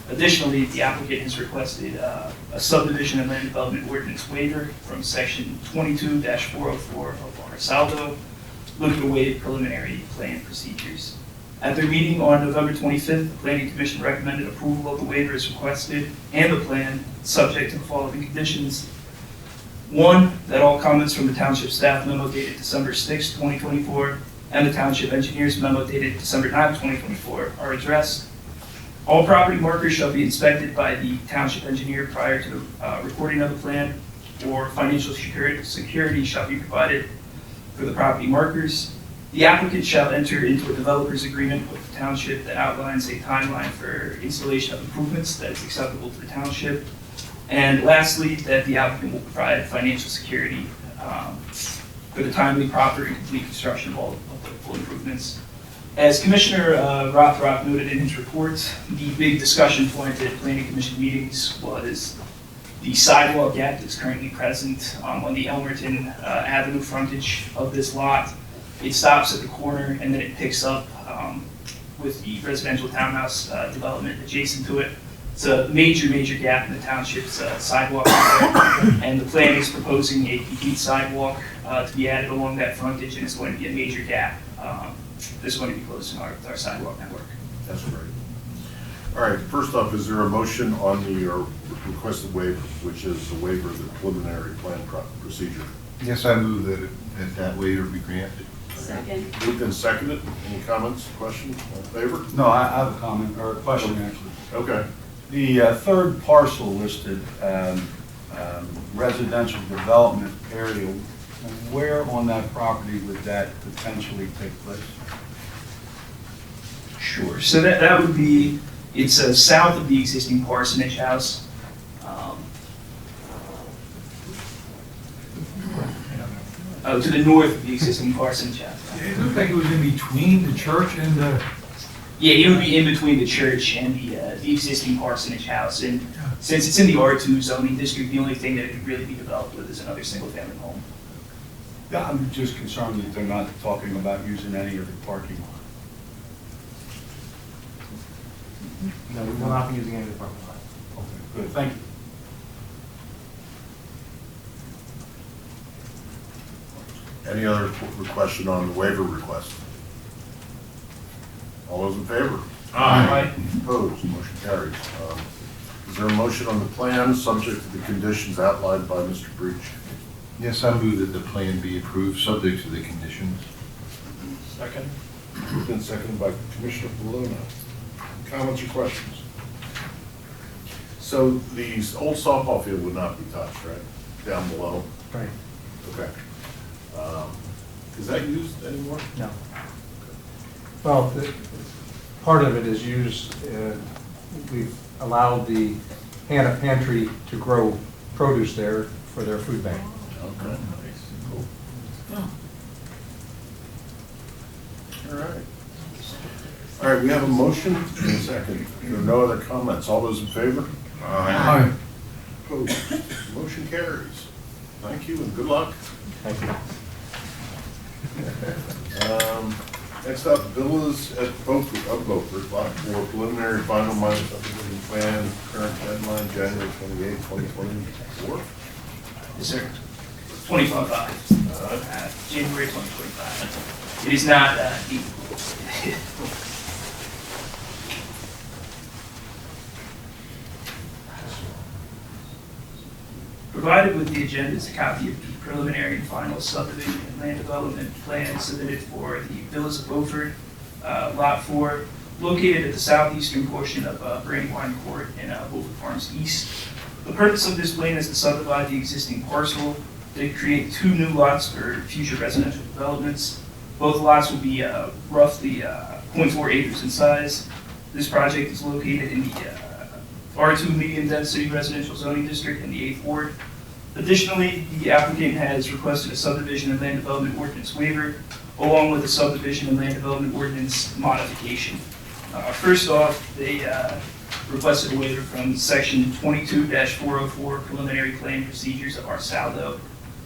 Additionally, the applicant has requested a subdivision and land development ordinance waiver from section 22-404 of our Saldo, looking to waive preliminary plan procedures. At their meeting on November 25th, the Planning Commission recommended approval of the waiver as requested and the plan, subject to the following conditions. 1, that all comments from the Township staff memo dated December 6, 2024, and the Township engineer's memo dated December 9, 2024 are addressed. All property markers shall be inspected by the Township engineer prior to the recording of the plan, or financial security shall be provided for the property markers. The applicant shall enter into a developer's agreement with the Township that outlines a timeline for installation of improvements that is acceptable to the Township. And lastly, that the applicant will provide financial security for the timely, proper, and complete construction of all applicable improvements. As Commissioner Rothrock noted in his report, the big discussion point at Planning Commission meetings was the sidewalk gap that's currently present on the Elmerton Avenue frontage of this lot. It stops at the corner and then it picks up with the residential townhouse development adjacent to it. It's a major gap in the township's sidewalk area, and the plan is proposing a complete sidewalk to be added along that frontage, and it's going to be a major gap. This is going to be closing our sidewalk network. That's great. All right, first up, is there a motion on the requested waiver, which is the waiver of the preliminary plan procedure? Yes, I move that waiver be granted. Second. Moved and seconded. Any comments, questions, all in favor? No, I have a comment, or a question, actually. Okay. The third parcel listed, residential development area, where on that property would that potentially take place? Sure. So that would be, it's south of the existing parsonage house. To the north of the existing parsonage house. It looked like it was in between the church and the... Yeah, it would be in between the church and the existing parsonage house. And since it's in the R2 zoning district, the only thing that it could really be developed with is another single-family home. Yeah, I'm just concerned that they're not talking about using any of the parking lot. No, we will not be using any of the parking lot. Okay, good, thank you. Any other question on the waiver request? All those in favor? Aye. Opposed? Motion carries. Is there a motion on the plan subject to the conditions outlined by Mr. Breach? Yes, I move that the plan be approved, subject to the conditions. Second. Moved and seconded by Commissioner Baluna. Comments or questions? So the old softball field would not be touched, right? Down below? Right. Okay. Is that used anymore? No. Well, part of it is used, we've allowed the Hannah Pantry to grow produce there for their food bank. Okay. Cool. All right. All right, we have a motion and a second. There are no other comments. All those in favor? Aye. Opposed? Motion carries. Thank you and good luck. Thank you. Next up, villas at Beaufort, Lot 4, preliminary final minor subdivision plan, current deadline, January 28, 2024. Yes, sir. 2025, January 2025. It is not deep. Provided with the agenda is a copy of the preliminary and final subdivision and land development plan submitted for the Villas of Beaufort, Lot 4, located at the southeastern portion of Brandywine Court in Beaufort Farms East. The purpose of this plan is to subdivide the existing parcel to create 2 new lots for future residential developments. Both lots will be roughly 0.4 acres in size. This project is located in the R2 medium density residential zoning district in the 8th Ward. Additionally, the applicant has requested a subdivision and land development ordinance waiver, along with a subdivision and land development ordinance modification. First off, they requested a waiver from section 22-404 preliminary plan procedures of our SALDO,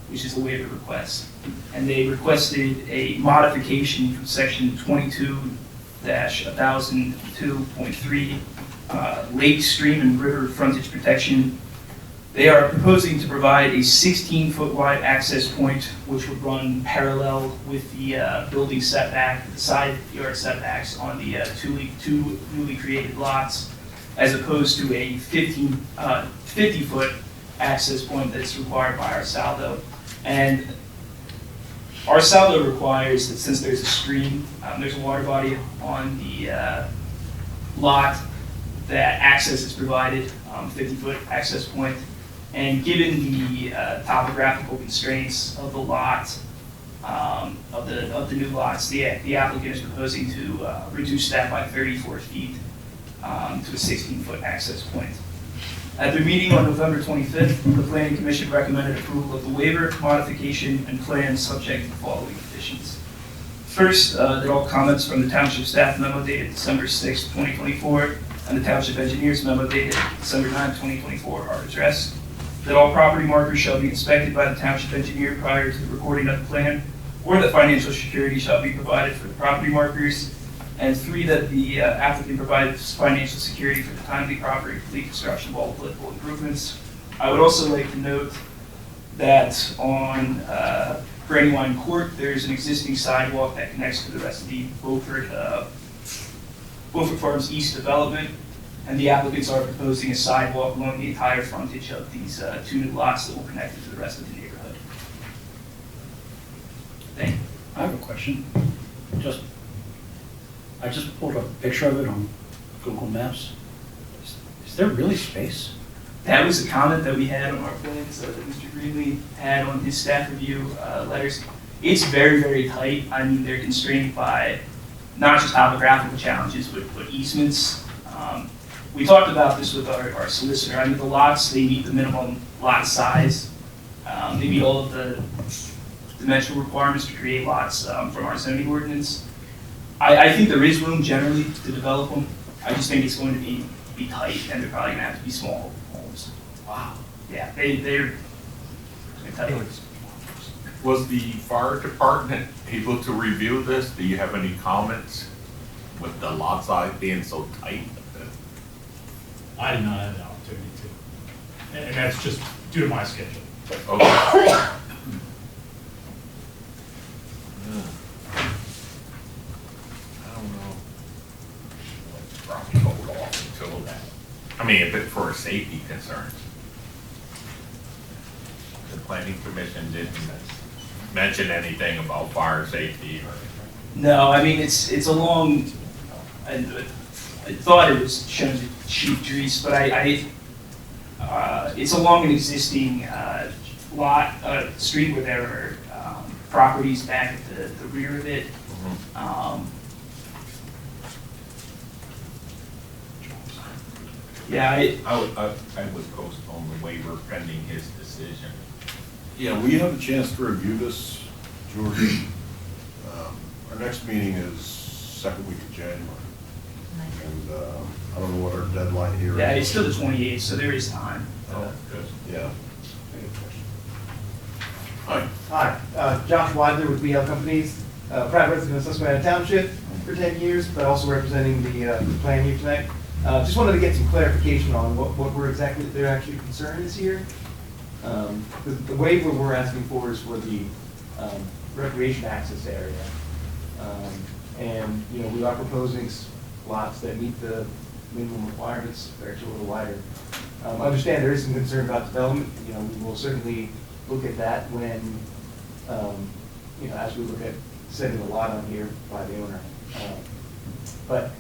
which is a waiver request. And they requested a modification from section 22-1002.3 lake, stream, and river frontage protection. They are proposing to provide a 16-foot wide access point, which would run parallel with the building setback, the side yard setbacks on the two newly created lots, as opposed to a 50-foot access point that's required by our SALDO. And our SALDO requires that since there's a stream, there's a water body on the lot, that access is provided, 50-foot access point. And given the topographical constraints of the lot, of the new lots, the applicant is proposing to reduce that by 34 feet to a 16-foot access point. At their meeting on November 25th, the Planning Commission recommended approval of the waiver, modification, and plan subject to the following conditions. First, that all comments from the Township staff memo dated December 6, 2024, and the Township engineer's memo dated December 9, 2024 are addressed. That all property markers shall be inspected by the Township engineer prior to the recording of the plan, or that financial security shall be provided for the property markers. And 3, that the applicant provides financial security for the timely, proper, and complete construction of all applicable improvements. I would also like to note that on Brandywine Court, there's an existing sidewalk that connects to the rest of the Beaufort Farms East development, and the applicants are proposing a sidewalk along the entire frontage of these 2 new lots that will connect it to the rest of the neighborhood. Thank you. I have a question. I just pulled up a picture of it on Google Maps. Is there really space? That was a comment that we had on our plans that Mr. Greenlee had on his staff review letters. It's very, very tight. I mean, they're constrained by not just topographical challenges, but easements. We talked about this with our solicitor. I mean, the lots, they meet the minimum lot size. They meet all of the dimensional requirements to create lots from our zoning ordinance. I think there is room generally to develop them. I just think it's going to be tight, and they're probably going to have to be small homes. Wow. Yeah, they're tight. Was the fire department able to review this? Do you have any comments with the lot size being so tight? I did not have the opportunity to. And that's just due to my schedule. Okay. I don't know. Probably hold off until that. I mean, if it's for safety concerns. The planning commission didn't mention anything about fire safety or. No, I mean, it's along, I thought it was shown to Chief Dries, but it's along an existing street where there are properties back at the rear of it. Yeah, I would postpone the waiver pending his decision. Yeah, we have a chance to review this, George. Our next meeting is second week of January. And I don't know what our deadline here is. Yeah, it's still the 28th, so there is time. Oh, good. Yeah. Hi. Hi, Josh Weidler with BL Companies, private resident of Susquehanna Township for 10 years, but also representing the plan here tonight. Just wanted to get some clarification on what we're exactly, their actually concern is here. The waiver we're asking for is for the recreation access area. And, you know, we are proposing lots that meet the minimum requirements, they're actually a little wider. I understand there is some concern about development, you know, we will certainly look at that when, you know, as we look at setting the lot on here by the owner. But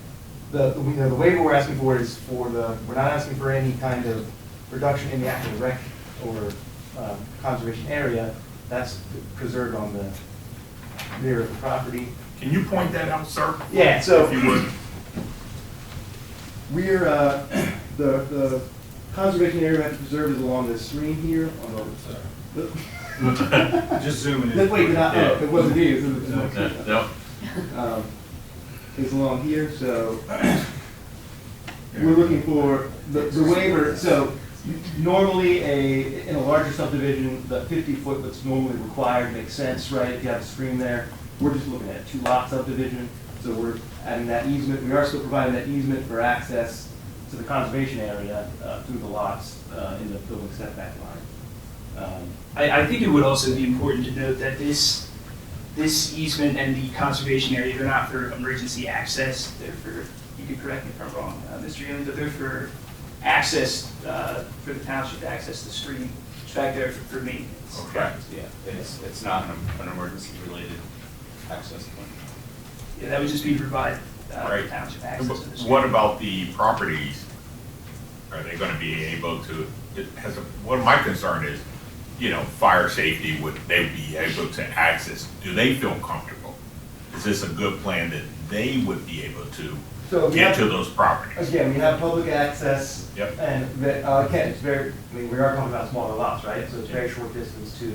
the waiver we're asking for is for we're not asking for any kind of reduction in the actual rec or conservation area. That's preserved on the rear of the property. Can you point that out, sir? Yeah, so If you would. we're, the conservation area we have to preserve is along this stream here on the. Just zooming in. Wait, not, Yeah. it wasn't here, it was next to it. Yep. It's along here, so we're looking for the waiver, so normally in a larger subdivision, the 50-foot that's normally required makes sense, right? If you have a stream there, we're just looking at a 2-lot subdivision, so we're adding that easement. We are still providing that easement for access to the conservation area through the lots in the building setback line. I think it would also be important to note that this easement and the conservation area, they're not for emergency access. They're for, you can correct me if I'm wrong, Mr. Ewing, but they're for access, for the township to access the stream. It's back there for me. Okay. Yeah, it's not an emergency-related access point. Yeah, that would just be provide Right. township access to the stream. What about the properties? Are they gonna be able to, what my concern is, you know, fire safety, would they be able to access? Do they feel comfortable? Is this a good plan that they would be able to So we get have- to those properties? Again, we have public access. Yep. And, again, it's very, I mean, we are talking about smaller lots, right? So it's very short distance to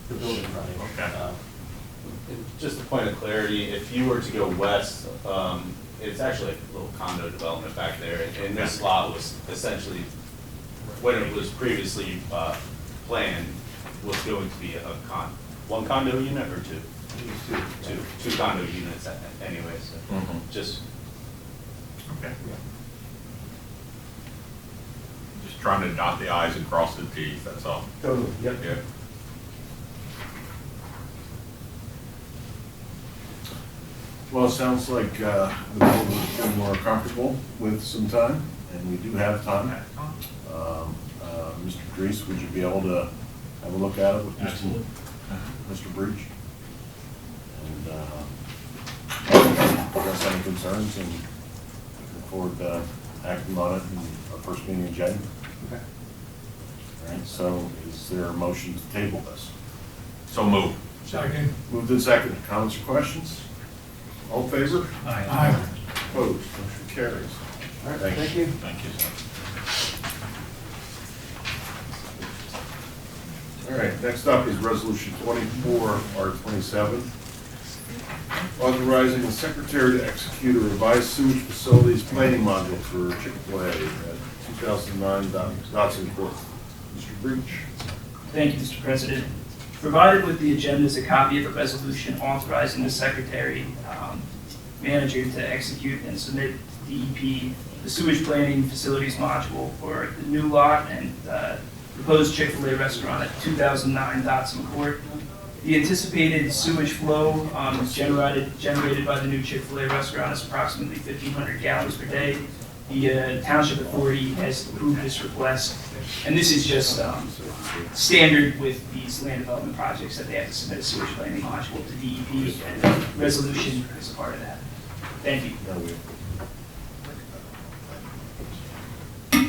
the building running. Okay. And just a point of clarity, if you were to go west, it's actually a little condo development back there. And this lot was essentially, when it was previously planned, was going to be one condo unit or two? Two condo units anyway, so just. Okay. Just trying to dot the i's and cross the t's, that's all. Totally, yep. Yeah. Well, it sounds like the board is getting more comfortable with some time, and we do have time. Mr. Dries, would you be able to have a look at it with Mr. Breach? And address any concerns, and look forward to acting on it in our first meeting in January. Okay. All right, so is there a motion to table this? So move. Second. Moved in second. Comments or questions? All in favor? Aye. Opposed? Motion carries. All right, thank you. Thank you, sir. All right, next up is Resolution 24/R27, authorizing the Secretary to execute a revised sewage facilities planning module for Chick-fil-A at 2009 Dotson Court. Mr. Breach. Thank you, Mr. President. Provided with the agenda is a copy of a resolution authorizing the secretary manager to execute and submit DEP, the sewage planning facilities module for the new lot and proposed Chick-fil-A restaurant at 2009 Dotson Court. The anticipated sewage flow generated by the new Chick-fil-A restaurant is approximately 1,500 gallons per day. The Township Authority has approved this request, and this is just standard with these land development projects that they have to submit a sewage planning module to DEP, and the resolution is a part of that. Thank you.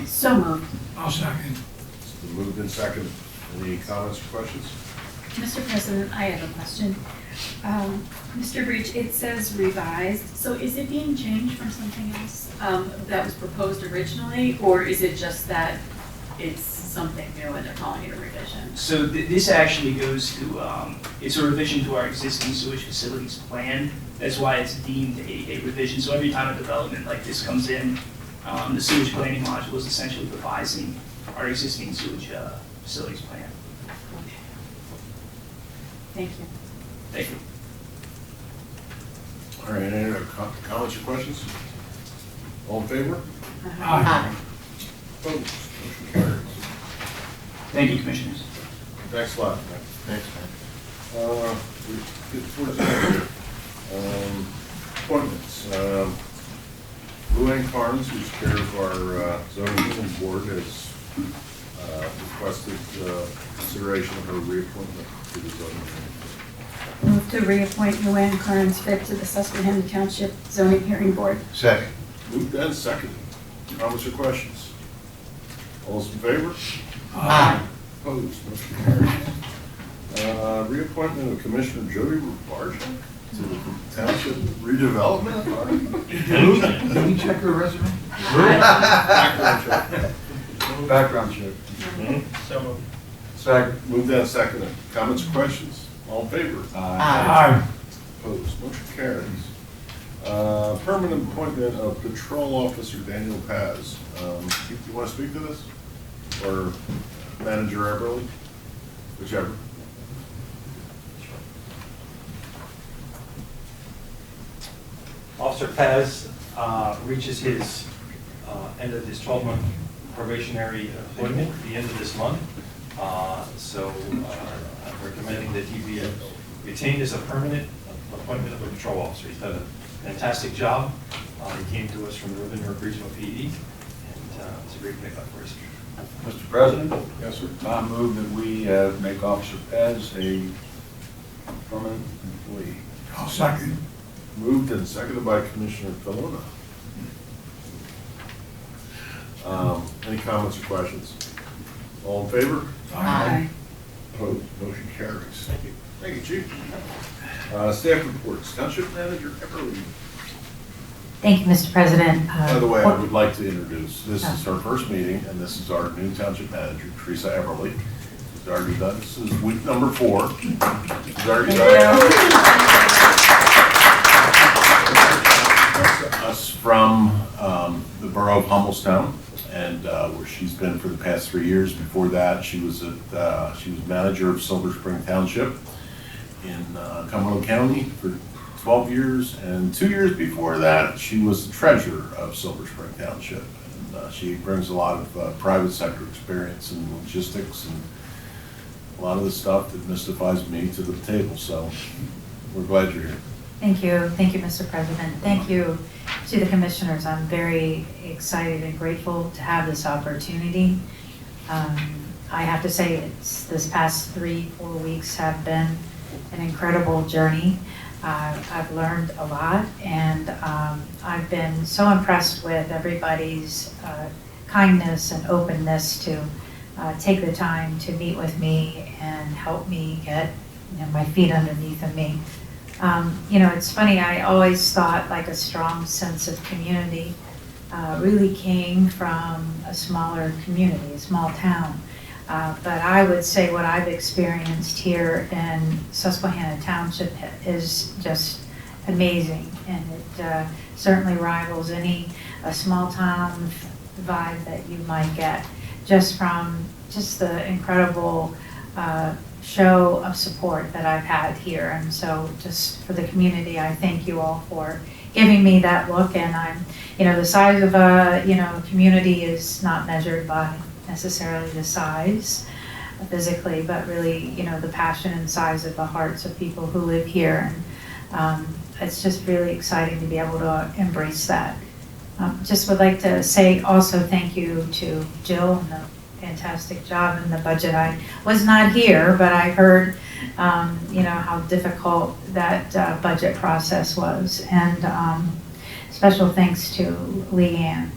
So moved. I'll second. It's been moved in second. Any comments or questions? Mr. President, I have a question. Mr. Breach, it says revised, so is it being changed from something else that was proposed originally, or is it just that it's something new and they're calling it a revision? So this actually goes to, it's a revision to our existing sewage facilities plan. That's why it's deemed a revision. So every time a development like this comes in, the sewage planning module is essentially revising our existing sewage facilities plan. Thank you. Thank you. All right, any other comments or questions? All in favor? Aye. Opposed? Motion carries. Thank you, Commissioners. Thanks a lot. Thanks, man. We get towards the end here. Appointments. Luann Carnes, who's chair of our zoning hearing board, has requested consideration of her reappointment to the zoning hearing board. Move to reappoint Luann Carnes Fitt to the Susquehanna Township Zoning Hearing Board. Second. Moved and seconded. Comments or questions? All those in favor? Aye. Opposed? Motion carries. Reappointment of Commissioner Jody Barja to the Township Redevelopment Authority. Did we check her resume? Background check. Background check. So moved. Second. Moved and seconded. Comments or questions? All in favor? Aye. Opposed? Motion carries. Permanent appointment of Patrol Officer Daniel Paz. You want to speak to this? Or Manager Eberly? Whichever. Officer Paz reaches his end of his 12-month probationary appointment at the end of this month. So I'm recommending that he be retained as a permanent appointment of a patrol officer. He's done a fantastic job. He came to us from the Ribbon Newark Regional PD, and it's a great pickup for us. Mr. President? Yes, sir. I move that we make Officer Pez a permanent employee. I'll second. Moved and seconded by Commissioner Colonna. Any comments or questions? All in favor? Aye. Opposed? Motion carries. Thank you. Thank you, Chief. Staff reports. Township Manager Eberly. Thank you, Mr. President. By the way, I would like to introduce, this is our first meeting, and this is our new Township Manager, Teresa Eberly. She's already done, this is week number 4. She's already done. Us from the borough of Hummelstown, and where she's been for the past 3 years. Before that, she was manager of Silver Spring Township in Cumberland County for 12 years, and 2 years before that, she was the treasurer of Silver Spring Township. And she brings a lot of private sector experience in logistics and a lot of the stuff that mystifies me to the table. So we're glad you're here. Thank you, Mr. President. Thank you to the commissioners. I'm very excited and grateful to have this opportunity. I have to say, this past 3-4 weeks have been an incredible journey. I've learned a lot, and I've been so impressed with everybody's kindness and openness to take the time to meet with me and help me get my feet underneath of me. It's funny, I always thought like a strong sense of community really came from a smaller community, a small town. But I would say what I've experienced here in Susquehanna Township is just amazing, and it certainly rivals any small town vibe that you might get just from the incredible show of support that I've had here. And so just for the community, I thank you all for giving me that look. And I'm, the size of a, community is not measured by necessarily the size physically, but really, the passion and size of the hearts of people who live here. And it's just really exciting to be able to embrace that. Just would like to say also thank you to Jill and the fantastic job in the budget. I was not here, but I heard, how difficult that budget process was. And special thanks to Leanne.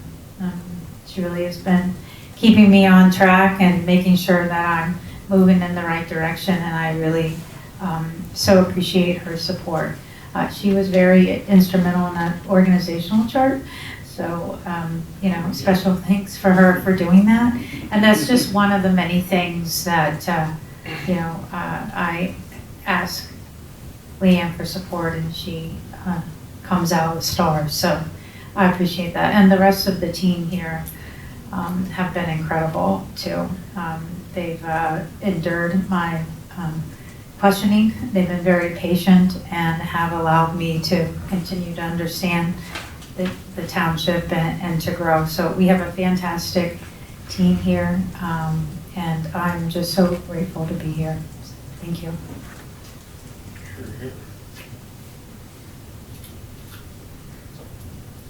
She really has been keeping me on track and making sure that I'm moving in the right direction, and I really so appreciate her support. She was very instrumental in that organizational chart. So, special thanks for her for doing that. And that's just one of the many things that, I ask Leanne for support, and she comes out with stars. So I appreciate that. And the rest of the team here have been incredible too. They've endured my questioning. They've been very patient and have allowed me to continue to understand the township and to grow. So we have a fantastic team here, and I'm just so grateful to be here. Thank you.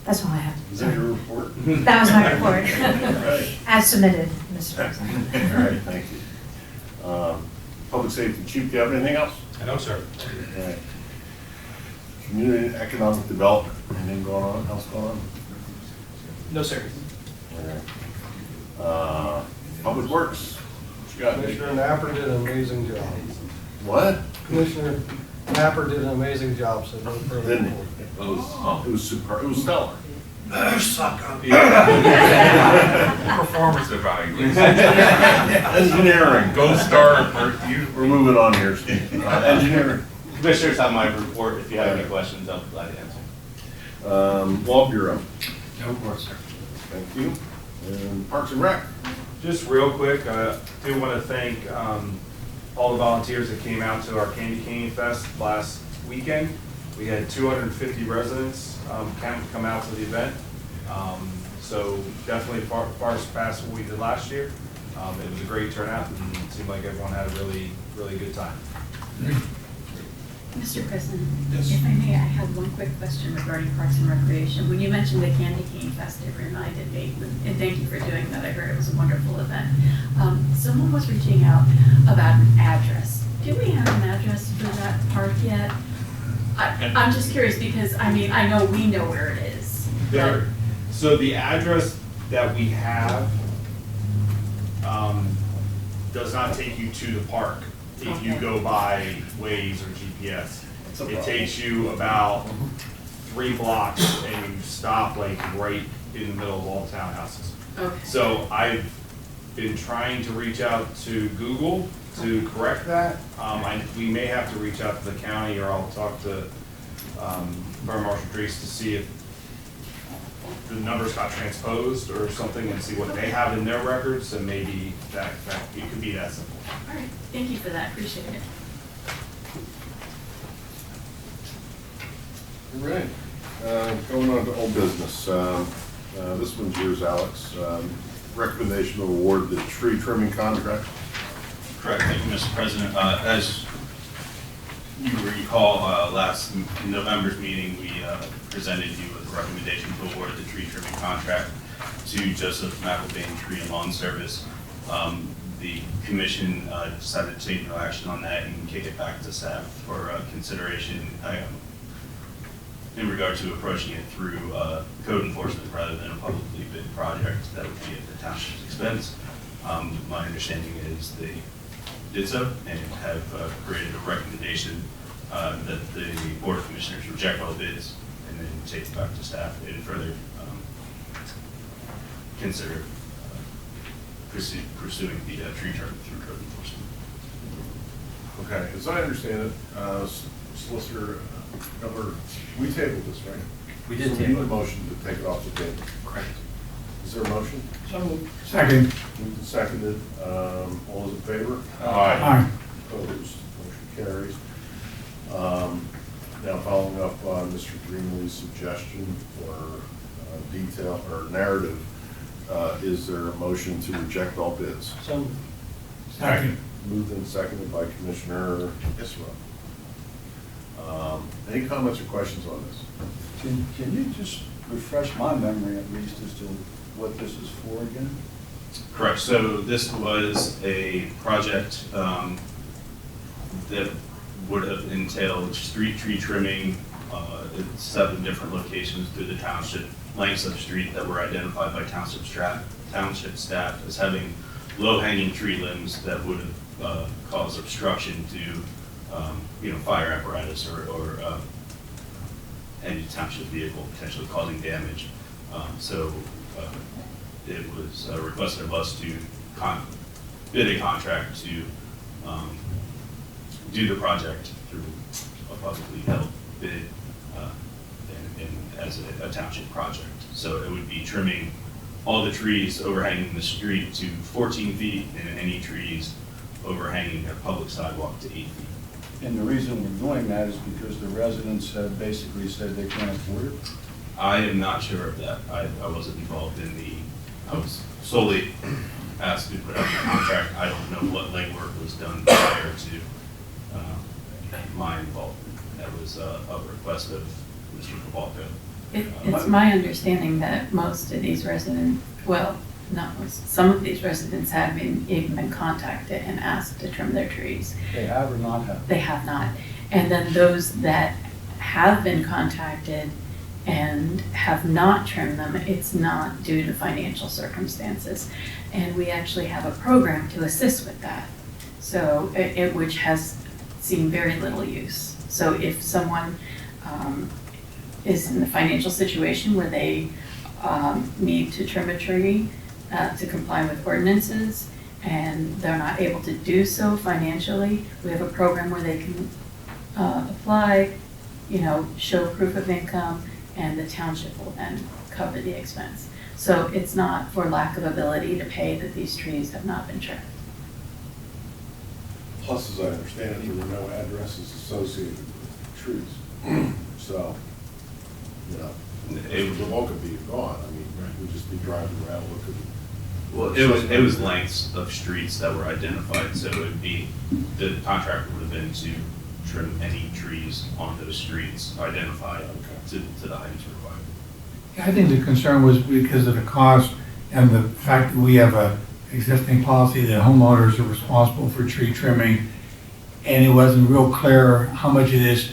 That's all I have. Is that your report? That was my report. All right. As submitted, Mr. President. All right, thank you. Public Safety Chief, do you have anything else? No, sir. All right. Community and Economic Development, anything going on, else going on? No, sir. All right. Public Works, what you got? Commissioner Napper did an amazing job. What? Commissioner Napper did an amazing job, so no further. Didn't he? It was superb, it was stellar. Performance evaluation. Engineering. Go Star. We're moving on here, Steve. Engineering. Commissioners have my report. If you have any questions, I'll be glad to answer. Law Bureau. No report, sir. Thank you. And Parks and Rec. Just real quick, I do want to thank all the volunteers that came out to our Candy Cane Fest last weekend. We had 250 residents come out to the event. So definitely far surpassed what we did last year. It was a great turnout and it seemed like everyone had a really, really good time. Mr. President, Yes. if I may, I have one quick question regarding Parks and Recreation. When you mentioned the Candy Cane Fest, it reminded me, and thank you for doing that. I heard it was a wonderful event. Someone was reaching out about an address. Do we have an address for that park yet? I'm just curious because, I mean, I know we know where it is. but- So the address that we have does not take you to the park. If you Okay. go by Waze or GPS, That's a it problem. takes you about 3 blocks and you stop like right in the middle of all the townhouses. Okay. So I've been trying to reach out to Google to correct that. We may have to reach out to the county, or I'll talk to Fire Marshal Drees to see if the numbers got transposed or something and see what they have in their records, and maybe that it could be that simple. All right, thank you for that, appreciate it. All right. Going on to old business. This one's yours, Alex. Recommendation to award the tree trimming contract. Correct, thank you, Mr. President. As you recall, in November's meeting, we presented you with a recommendation to award the tree trimming contract to Joseph McElvain Tree and Lawn Service. The commission decided to take no action on that and kick it back to staff for consideration in regard to approaching it through code enforcement rather than a publicly bid project that would be at the township's expense. My understanding is they did so and have created a recommendation that the Board of Commissioners reject all bids and then take it back to staff and further consider pursuing the tree trimming through code enforcement. Okay, as I understand it, Solicitor Governor, we tabled this, right? We did So we need table a it. motion to take it off the table. Correct. Is there a motion? So moved. Second. Moved and seconded. All those in favor? Aye. Opposed? Motion carries. Now, following up on Mr. Greenlee's suggestion for detail or narrative, is there a motion to reject all bids? So second. Moved and seconded by Commissioner Isra. Any comments or questions on this? Can you just refresh my memory at least as to what this is for again? Correct. So this was a project that would have entailed street tree trimming at 7 different locations through the township, lengths of street that were identified by township staff as having low-hanging tree limbs that would have caused obstruction to fire apparatus or any township vehicle potentially causing damage. So it was requested of us to bid a contract to do the project through a publicly held bid as a township project. So it would be trimming all the trees overhanging the street to 14 feet and any trees overhanging a public sidewalk to 8 feet. And the reason we're doing that is because the residents have basically said they can't afford it. I am not sure of that. I wasn't involved in I was solely asked to put out the contract. I don't know what legwork was done prior to my involvement. That was a request of Mr. Cavalco. It's my understanding that most of these residents, well, not most, some of these residents have even been contacted and asked to trim their trees. They have or not have? They have not. And then those that have been contacted and have not trimmed them, it's not due to financial circumstances. And we actually have a program to assist with that. So which has seen very little use. So if someone is in the financial situation where they need to trim a tree to comply with ordinances and they're not able to do so financially, we have a program where they can apply, show proof of income, and the township will then cover the expense. So it's not for lack of ability to pay that these trees have not been trimmed. Plus, as I understand it, there were no addresses associated with trees. So, the bulk of these gone. I mean, we'd just be driving around looking. Well, it was lengths of streets that were identified, so it would be, the contractor would have been to trim any trees on those streets identified to the heights required. I think the concern was because of the cost and the fact that we have a existing policy that homeowners are responsible for tree trimming, and it wasn't real clear how much it is,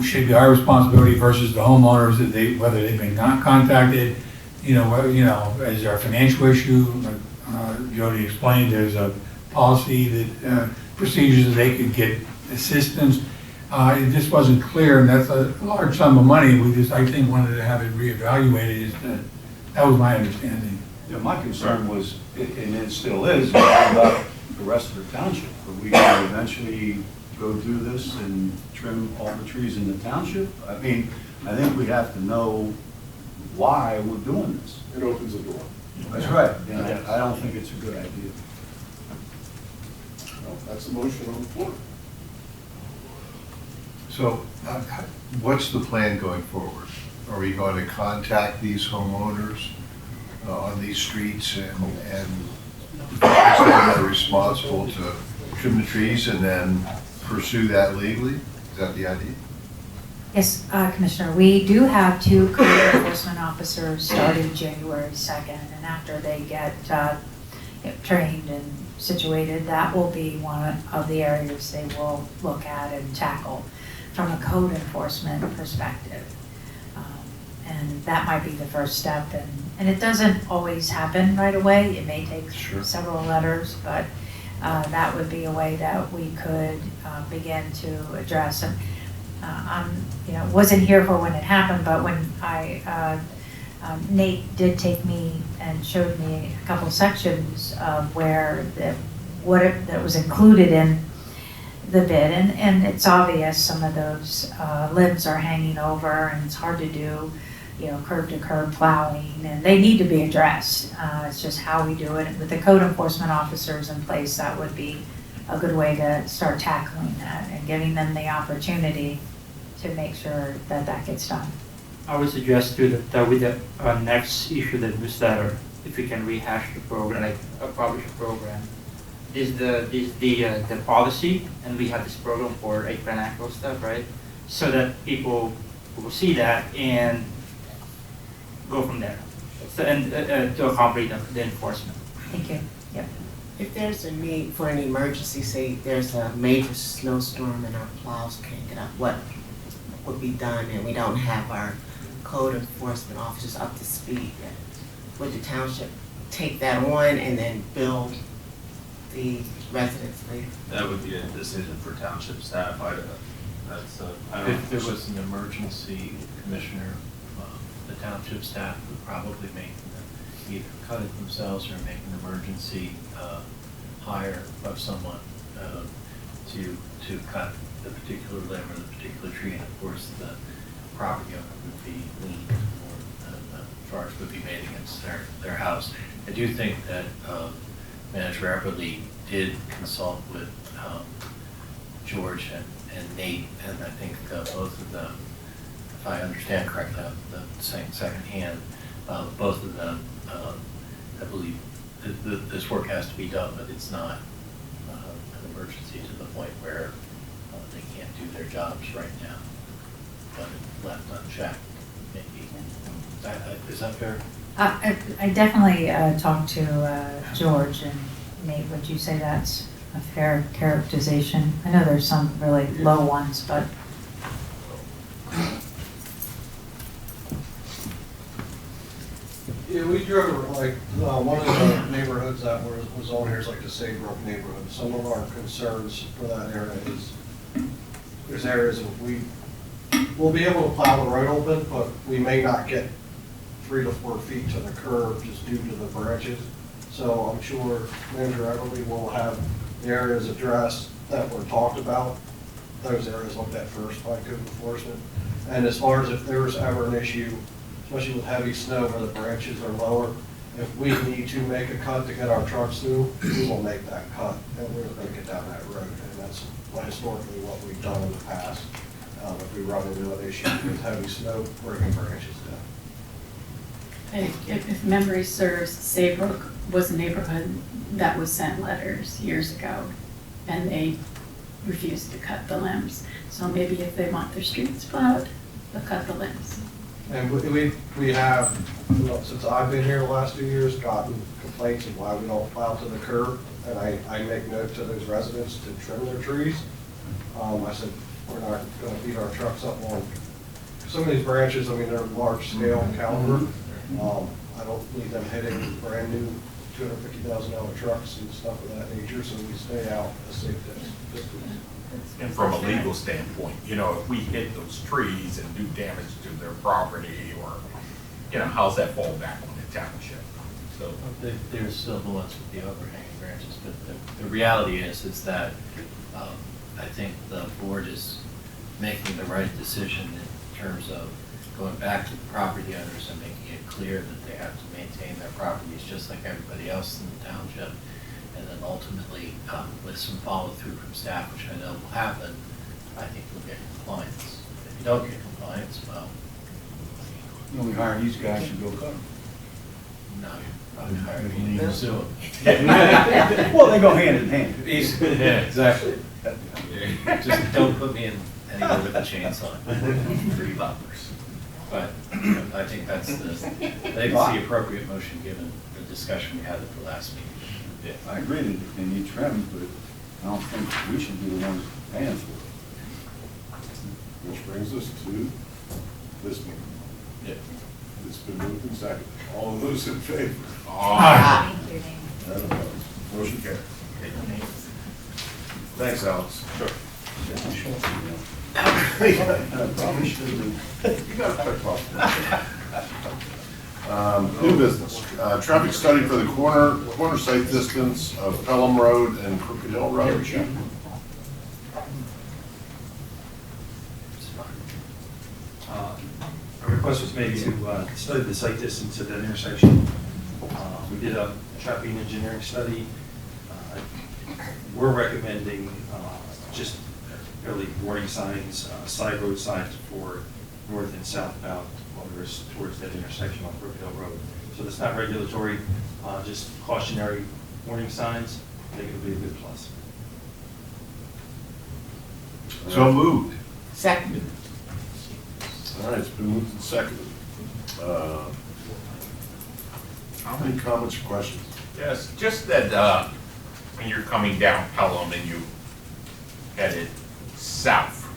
should be our responsibility versus the homeowners, whether they've been contacted, is there a financial issue? Like Jody explained, there's a policy that procedures that they could get assistance. It just wasn't clear, and that's a large sum of money. We just, I think, wanted to have it reevaluated. That was my understanding. Yeah, my concern was, and it still is, about the rest of the township. Are we going to eventually go do this and trim all the trees in the township? I mean, I think we have to know why we're doing this. It opens the door. That's right. And I don't think it's a good idea. Well, that's a motion on the floor. So what's the plan going forward? Are we going to contact these homeowners on these streets and they're responsible to trim the trees and then pursue that legally? Is that the idea? Yes, Commissioner, we do have 2 code enforcement officers starting January 2nd, and after they get trained and situated, that will be one of the areas they will look at and tackle from a code enforcement perspective. And that might be the first step, and it doesn't always happen right away. It may take several letters, but that would be a way that we could begin to address. And wasn't here for when it happened, but when Nate did take me and showed me a couple sections of where that was included in the bid, and it's obvious some of those limbs are hanging over, and it's hard to do, curb to curb plowing, and they need to be addressed. It's just how we do it. With the code enforcement officers in place, that would be a good way to start tackling that and giving them the opportunity to make sure that gets done. I would suggest too that with the next issue, the newsletter, if we can rehash the program, like publish a program, is the policy, and we have this program for financial stuff, right? So that people will see that and go from there, and to accomplish the enforcement. Thank you. Yep. If there's a need for an emergency, say there's a major snowstorm and our plows can't get up, what would be done, and we don't have our code enforcement officers up to speed yet? Would the township take that on and then bill the residents later? That would be a decision for township staff. If there was an emergency, Commissioner, the township staff would probably either cut it themselves or make an emergency hire of someone to cut the particular limb or the particular tree. And of course, property owner would be leaned, or the charge would be made against their house. I do think that Manager Everly did consult with George and Nate, and I think both of them, if I understand correctly, I'm saying secondhand, both of them, I believe this work has to be done, but it's not an emergency to the point where they can't do their jobs right now, but it's left unchecked, maybe. Is that fair? I definitely talked to George, and Nate, would you say that's a fair characterization? I know there's some really low ones, but. Yeah, we drove, like, one of the neighborhoods that was on here is like the Saybrook neighborhood. Some of our concerns for that area is, there's areas that we'll be able to plow the road open, but we may not get 3 to 4 feet to the curb just due to the branches. So I'm sure Manager Everly will have the areas addressed that were talked about, those areas looked at first by code enforcement. And as far as if there was ever an issue, especially with heavy snow where the branches are lower, if we need to make a cut to get our trucks through, we will make that cut, and we're going to get down that road. And that's historically what we've done in the past. If we run into an issue with heavy snow, breaking branches down. If memory serves, Saybrook was a neighborhood that was sent letters years ago, and they refused to cut the limbs. So maybe if they want their streets plowed, they'll cut the limbs. And we have, since I've been here the last 2 years, gotten complaints of why we don't plow to the curb. And I make note to those residents to trim their trees. I said, we're not going to beat our trucks up on some of these branches. I mean, they're large scale caliber. I don't need them hitting brand new $250,000 trucks and stuff of that nature, so we stay out as safe distance. And from a legal standpoint, if we hit those trees and do damage to their property, or, how's that fall back on the township? So There's still the ones with the overhanging branches, but the reality is that I think the board is making the right decision in terms of going back to the property owners and making it clear that they have to maintain their properties just like everybody else in the township. And then ultimately, with some follow-through from staff, which I know will happen, I think we'll get compliance. If you don't get compliance, well. We hire these guys to go cut them. No, you're probably hiring me to sue them. Well, they go hand in hand. Yeah, exactly. Just don't put me in anywhere with a chainsaw. 3 loppers. But I think that's the appropriate motion given the discussion we had at the last meeting. Yeah, I agree that they need trim, but I don't think we should be the ones paying for it. Which brings us to this meeting. Yeah. It's been moved and seconded. All of those in favor? Aye. None opposed. Motion carried. Thanks, Alex. Sure. You got a quick question. New business. Traffic study for the corner site distance of Pelham Road and Crooked Hill Road. A request was made to study the site distance at that intersection. We did a traffic engineering study. We're recommending just early warning signs, side road signs for north and southbound motorists towards that intersection on Crooked Hill Road. So that's not regulatory, just cautionary warning signs. I think it'll be a good plus. So moved. Second. All right, it's been moved and seconded. How many comments or questions? Yes, just that when you're coming down Pelham and you headed south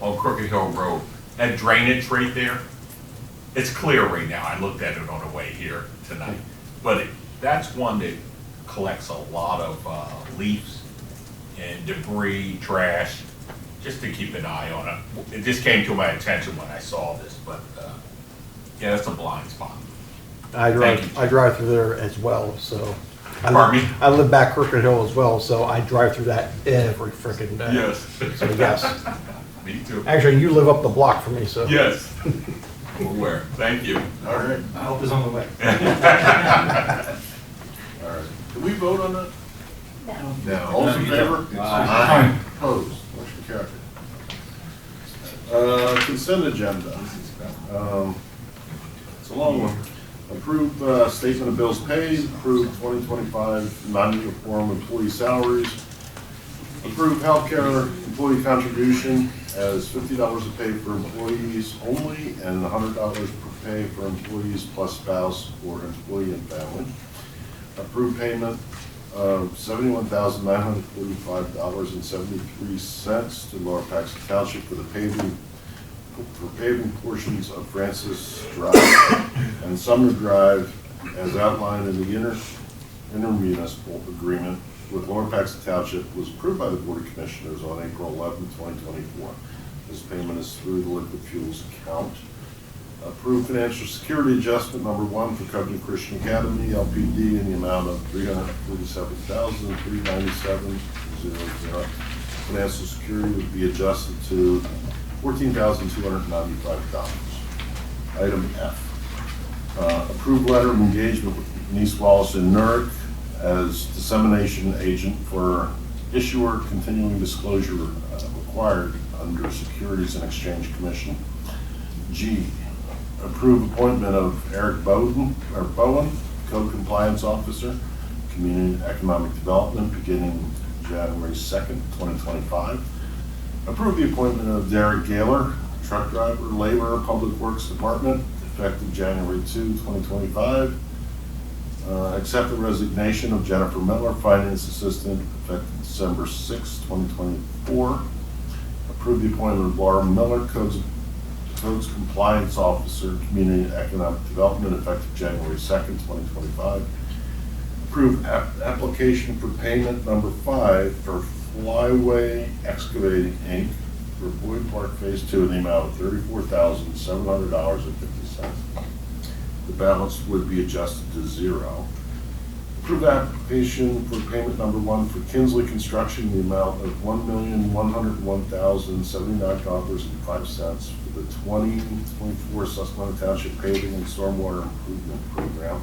on Crooked Hill Road, that drainage right there, it's clear right now. I looked at it on the way here tonight. But that's one that collects a lot of leaves and debris, trash, just to keep an eye on it. It just came to my attention when I saw this, but yeah, that's a blind spot. I drive through there as well, so. Pardon me? I live back Crooked Hill as well, so I drive through that every freaking day. Yes. So yes. Me too. Actually, you live up the block from me, so. Yes. I'm aware. Thank you. All right. Help is on the way. All right. Did we vote on that? No. All those in favor? Aye. Opposed? Motion carried. Consent agenda. It's a long one. Approve statement of bills paid, approve 2025 non-uniform employee salaries, approve healthcare employee contribution as $50 a pay for employees only and $100 per pay for employees plus spouse or employee and family. Approve payment of $71,945.73 to Lower Paxton Township for the paving portions of Francis Drive and Sumner Drive as outlined in the intermunicipal agreement with Lower Paxton Township was approved by the Board of Commissioners on April 11, 2024. This payment is through the liquid fuels account. Approved financial security adjustment number 1 for Covenant Christian Academy, LPD, in the amount of $347,397.00. Financial security would be adjusted to $14,295. Item F. Approved letter of engagement with Denise Wallace and Nurick as dissemination agent for issuer continuing disclosure required under Securities and Exchange Commission. G. Approve appointment of Eric Bowen, Code Compliance Officer, Community and Economic Development, beginning January 2nd, 2025. Approve the appointment of Derek Gaylor, Truck Driver, Labor, Public Works Department, effective January 2, 2025. Accept the resignation of Jennifer Miller, Finance Assistant, effective December 6, 2024. Approve the appointment of Laura Miller, Codes Compliance Officer, Community and Economic Development, effective January 2nd, 2025. Approve application for payment number 5 for Flyway Excavating, Inc. for Boyd Park Phase 2 in the amount of $34,700.50. The balance would be adjusted to 0. Approve application for payment number 1 for Kinsley Construction in the amount of $1,101,079.05 for the 2024 Susquehanna Township Paving and Stormwater Improvement Program.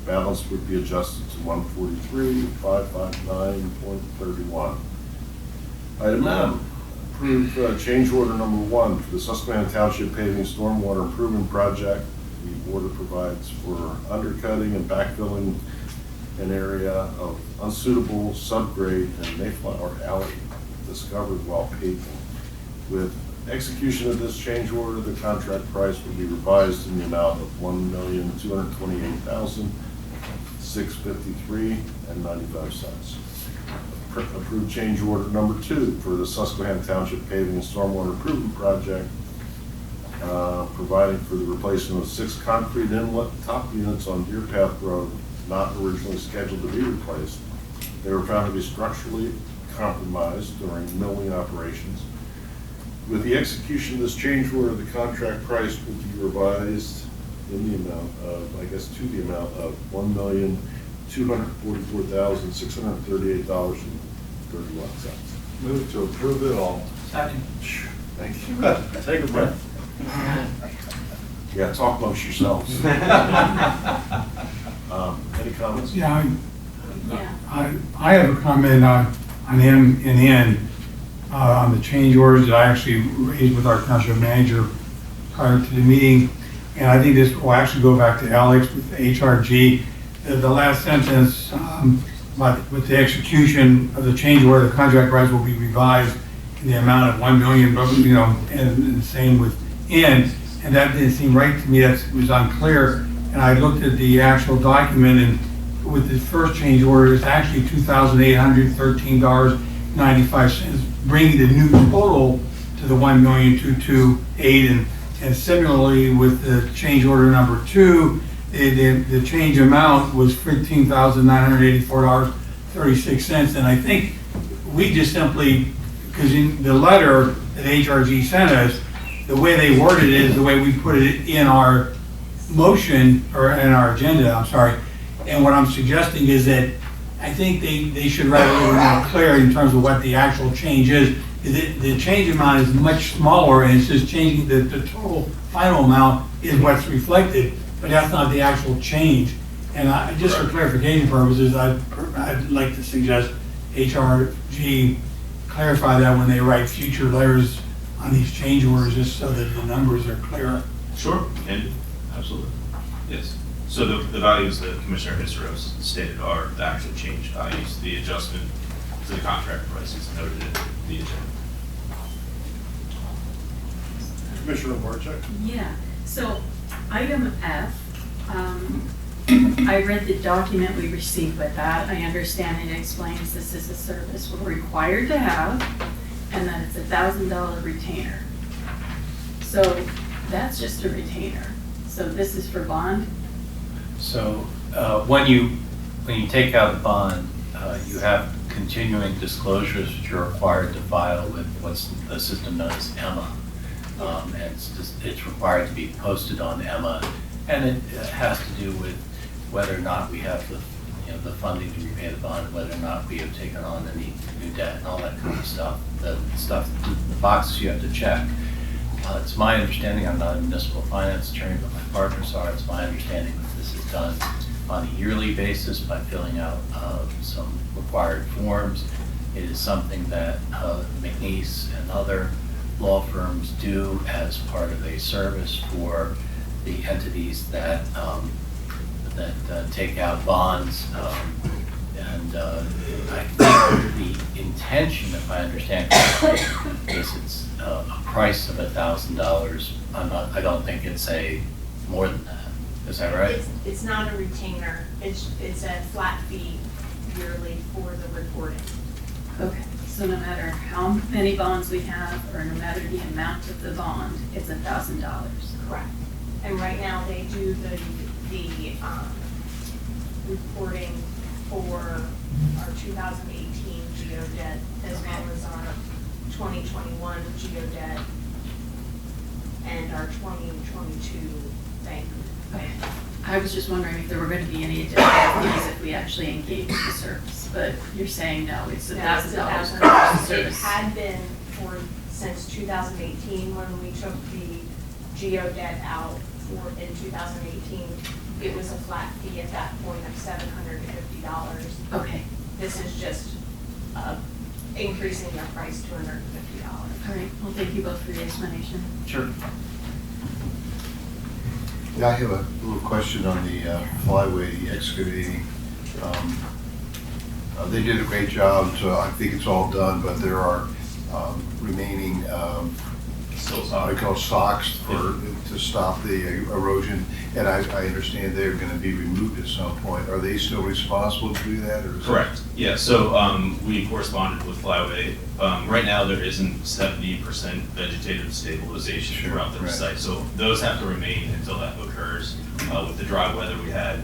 The balance would be adjusted to $143,559.31. Item M. Approve change order number 1 for the Susquehanna Township Paving Stormwater Improvement Project. The order provides for undercutting and backfilling an area of unsuitable subgrade in Mayflower Alley discovered while paving. With execution of this change order, the contract price will be revised in the amount of $1,228,653.95. Approved change order number 2 for the Susquehanna Township Paving and Stormwater Improvement Project, providing for the replacement of 6 concrete inlet top units on Deer Path Road, not originally scheduled to be replaced. They were found to be structurally compromised during milling operations. With the execution of this change order, the contract price will be revised in the amount of, to the amount of $1,244,638.31. Move to approve it all. Second. Thank you. Take a breath. Yeah, talk amongst yourselves. Any comments? Yeah, I have a comment on M and N, on the change orders that I actually raised with our township manager prior to the meeting. And I think this will actually go back to Alex with HRG. The last sentence, with the execution of the change order, the contract price will be revised in the amount of $1 million, and the same with N. And that didn't seem right to me. That was unclear. And I looked at the actual document, and with the first change order, it's actually $2,813.95, bringing the new total to the $1,228,000. And similarly, with the change order number 2, the change amount was $15,984.36. And I think we just simply, because in the letter that HRG sent us, the way they worded it is the way we put it in our motion, or in our agenda, I'm sorry. And what I'm suggesting is that I think they should write a little more clear in terms of what the actual change is. The change amount is much smaller, and it's just changing, the total final amount is what's reflected, but that's not the actual change. And just for clarification purposes, I'd like to suggest HRG clarify that when they write future letters on these change orders, just so that the numbers are clear. Sure, and absolutely. Yes. So the values that Commissioner Hisro stated are the actual change values. The adjustment to the contract price is noted in the agenda. Commissioner Barczyk? Yeah, so item F, I read the document we received with that. I understand it explains this is a service we're required to have, and that it's $1,000 retainer. So that's just a retainer. So this is for bond? So when you take out a bond, you have continuing disclosures that you're required to file with what's the system known as EMMA. And it's required to be posted on EMMA, and it has to do with whether or not we have the funding to repay the bond, whether or not we have taken on any new debt and all that kind of stuff. The boxes you have to check. It's my understanding, I'm not a municipal finance attorney, but my partners are, it's my understanding that this is done on a yearly basis by filling out some required forms. It is something that McNeese and other law firms do as part of a service for the entities that take out bonds. And I think the intention, if I understand correctly, is it's a price of $1,000. I don't think it's more than that. Is that right? It's not a retainer. It's a flat fee yearly for the reporting. Okay, so no matter how many bonds we have, or no matter the amount of the bond, it's $1,000. Correct. And right now, they do the reporting for our 2018 GEO debt, as well as our 2021 GEO debt, and our 2022 bank. Okay. I was just wondering if there were going to be any additional fees if we actually engaged the service, but you're saying no, it's $1,000 per service. It had been since 2018, when we took the GEO debt out in 2018. It was a flat fee at that point of $750. Okay. This is just increasing the price to $150. All right, well, thank you both for your explanation. Sure. Yeah, I have a little question on the flyway excavating. They did a great job, so I think it's all done, but there are remaining I call socks to stop the erosion, and I understand they're going to be removed at some point. Are they still responsible to do that? Or Correct. Yeah, so we corresponded with Flyway. Right now, there isn't 70% vegetative stabilization throughout the site, so those have to remain until that occurs. With the dry weather we had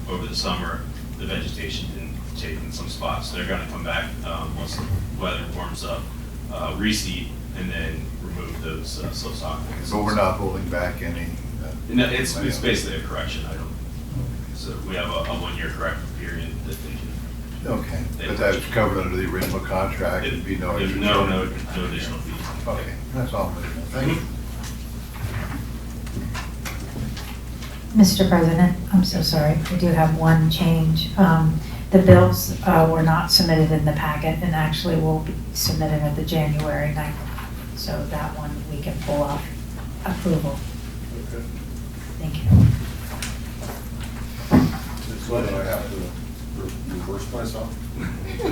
over the summer, the vegetation didn't take in some spots. So they're going to come back once the weather warms up, reseed, and then remove those slow sock. But we're not holding back any? No, it's basically a correction item. So we have a 1-year corrective period that they can. Okay, but that's covered under the original contract. It'd be no extra no additional fees. Okay, that's all. Thank you. Mr. President, I'm so sorry. I do have one change. The bills were not submitted in the packet and actually will be submitted at the January 9th. So that one we can pull off approval. Okay. Thank you. So do I have to reverse myself?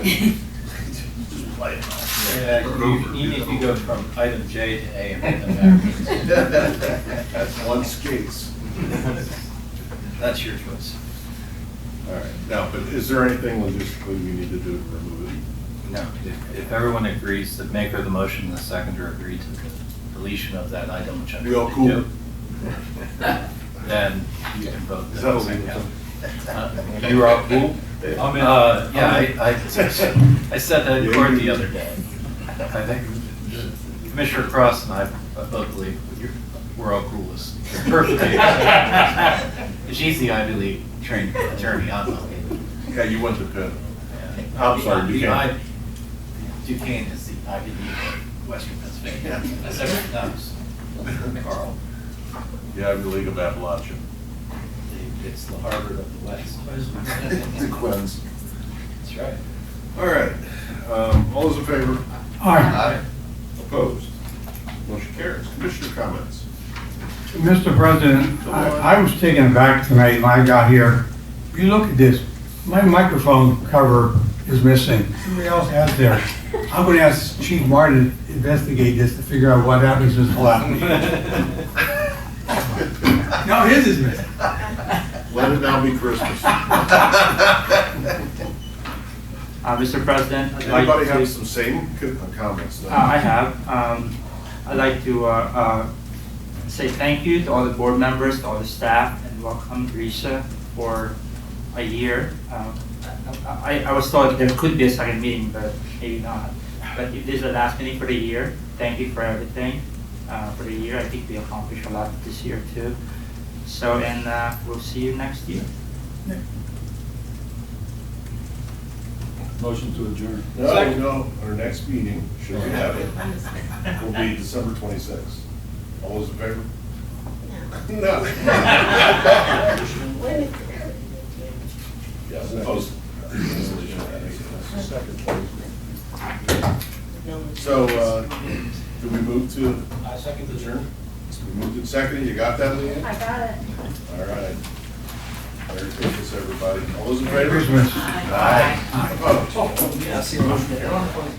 Just play it off. Yeah, even if you go from item J to A and then back. That's one case. That's your choice. All right. Now, but is there anything logistically we need to do to remove it? No, if everyone agrees, the maker of the motion and the seconder agree to the deletion of that item, which I'm We all going to cool? do, then you can vote. Is that what you were all cool? I said that in court the other day. I think Commissioner Cross and I both believe we're all cool. Perfectly. She's the Ivy League trained attorney. I'm not. Yeah, you went to Penn. Yeah. I'm sorry, Duquesne. Duquesne is the Ivy League of Western Pennsylvania, as everyone knows. Carl, The Ivy League of Appalachia. it's the Harvard of the West. The Quins. That's right. All right, all those in favor? Aye. Opposed? Motion carries. Commissioner comments? Mr. President, I was taken aback tonight when I got here. You look at this, my microphone cover is missing. Everybody else has theirs. I'm going to ask Chief Martin to investigate this to figure out what happens to this flat. No, his is missing. Let it now be Christmas. Mr. President, I'd like Anybody to- have some same comments? then? I have. I'd like to say thank you to all the board members, to all the staff, and welcome Risa for a year. I was told there could be a second meeting, but maybe not. But if this is the last meeting for the year, thank you for everything for the year. I think we accomplished a lot this year too. So, and we'll see you next year. Motion to adjourn. No, our next meeting, should we have it, will be December 26th. All those in favor? No. Yeah, we'll post. So, do we move to? I second adjourn. We moved to second, you got that, Leanne? I got it. All right. Merry Christmas, everybody. All those in favor? Christmas. Aye. Opposed? Yeah, see you.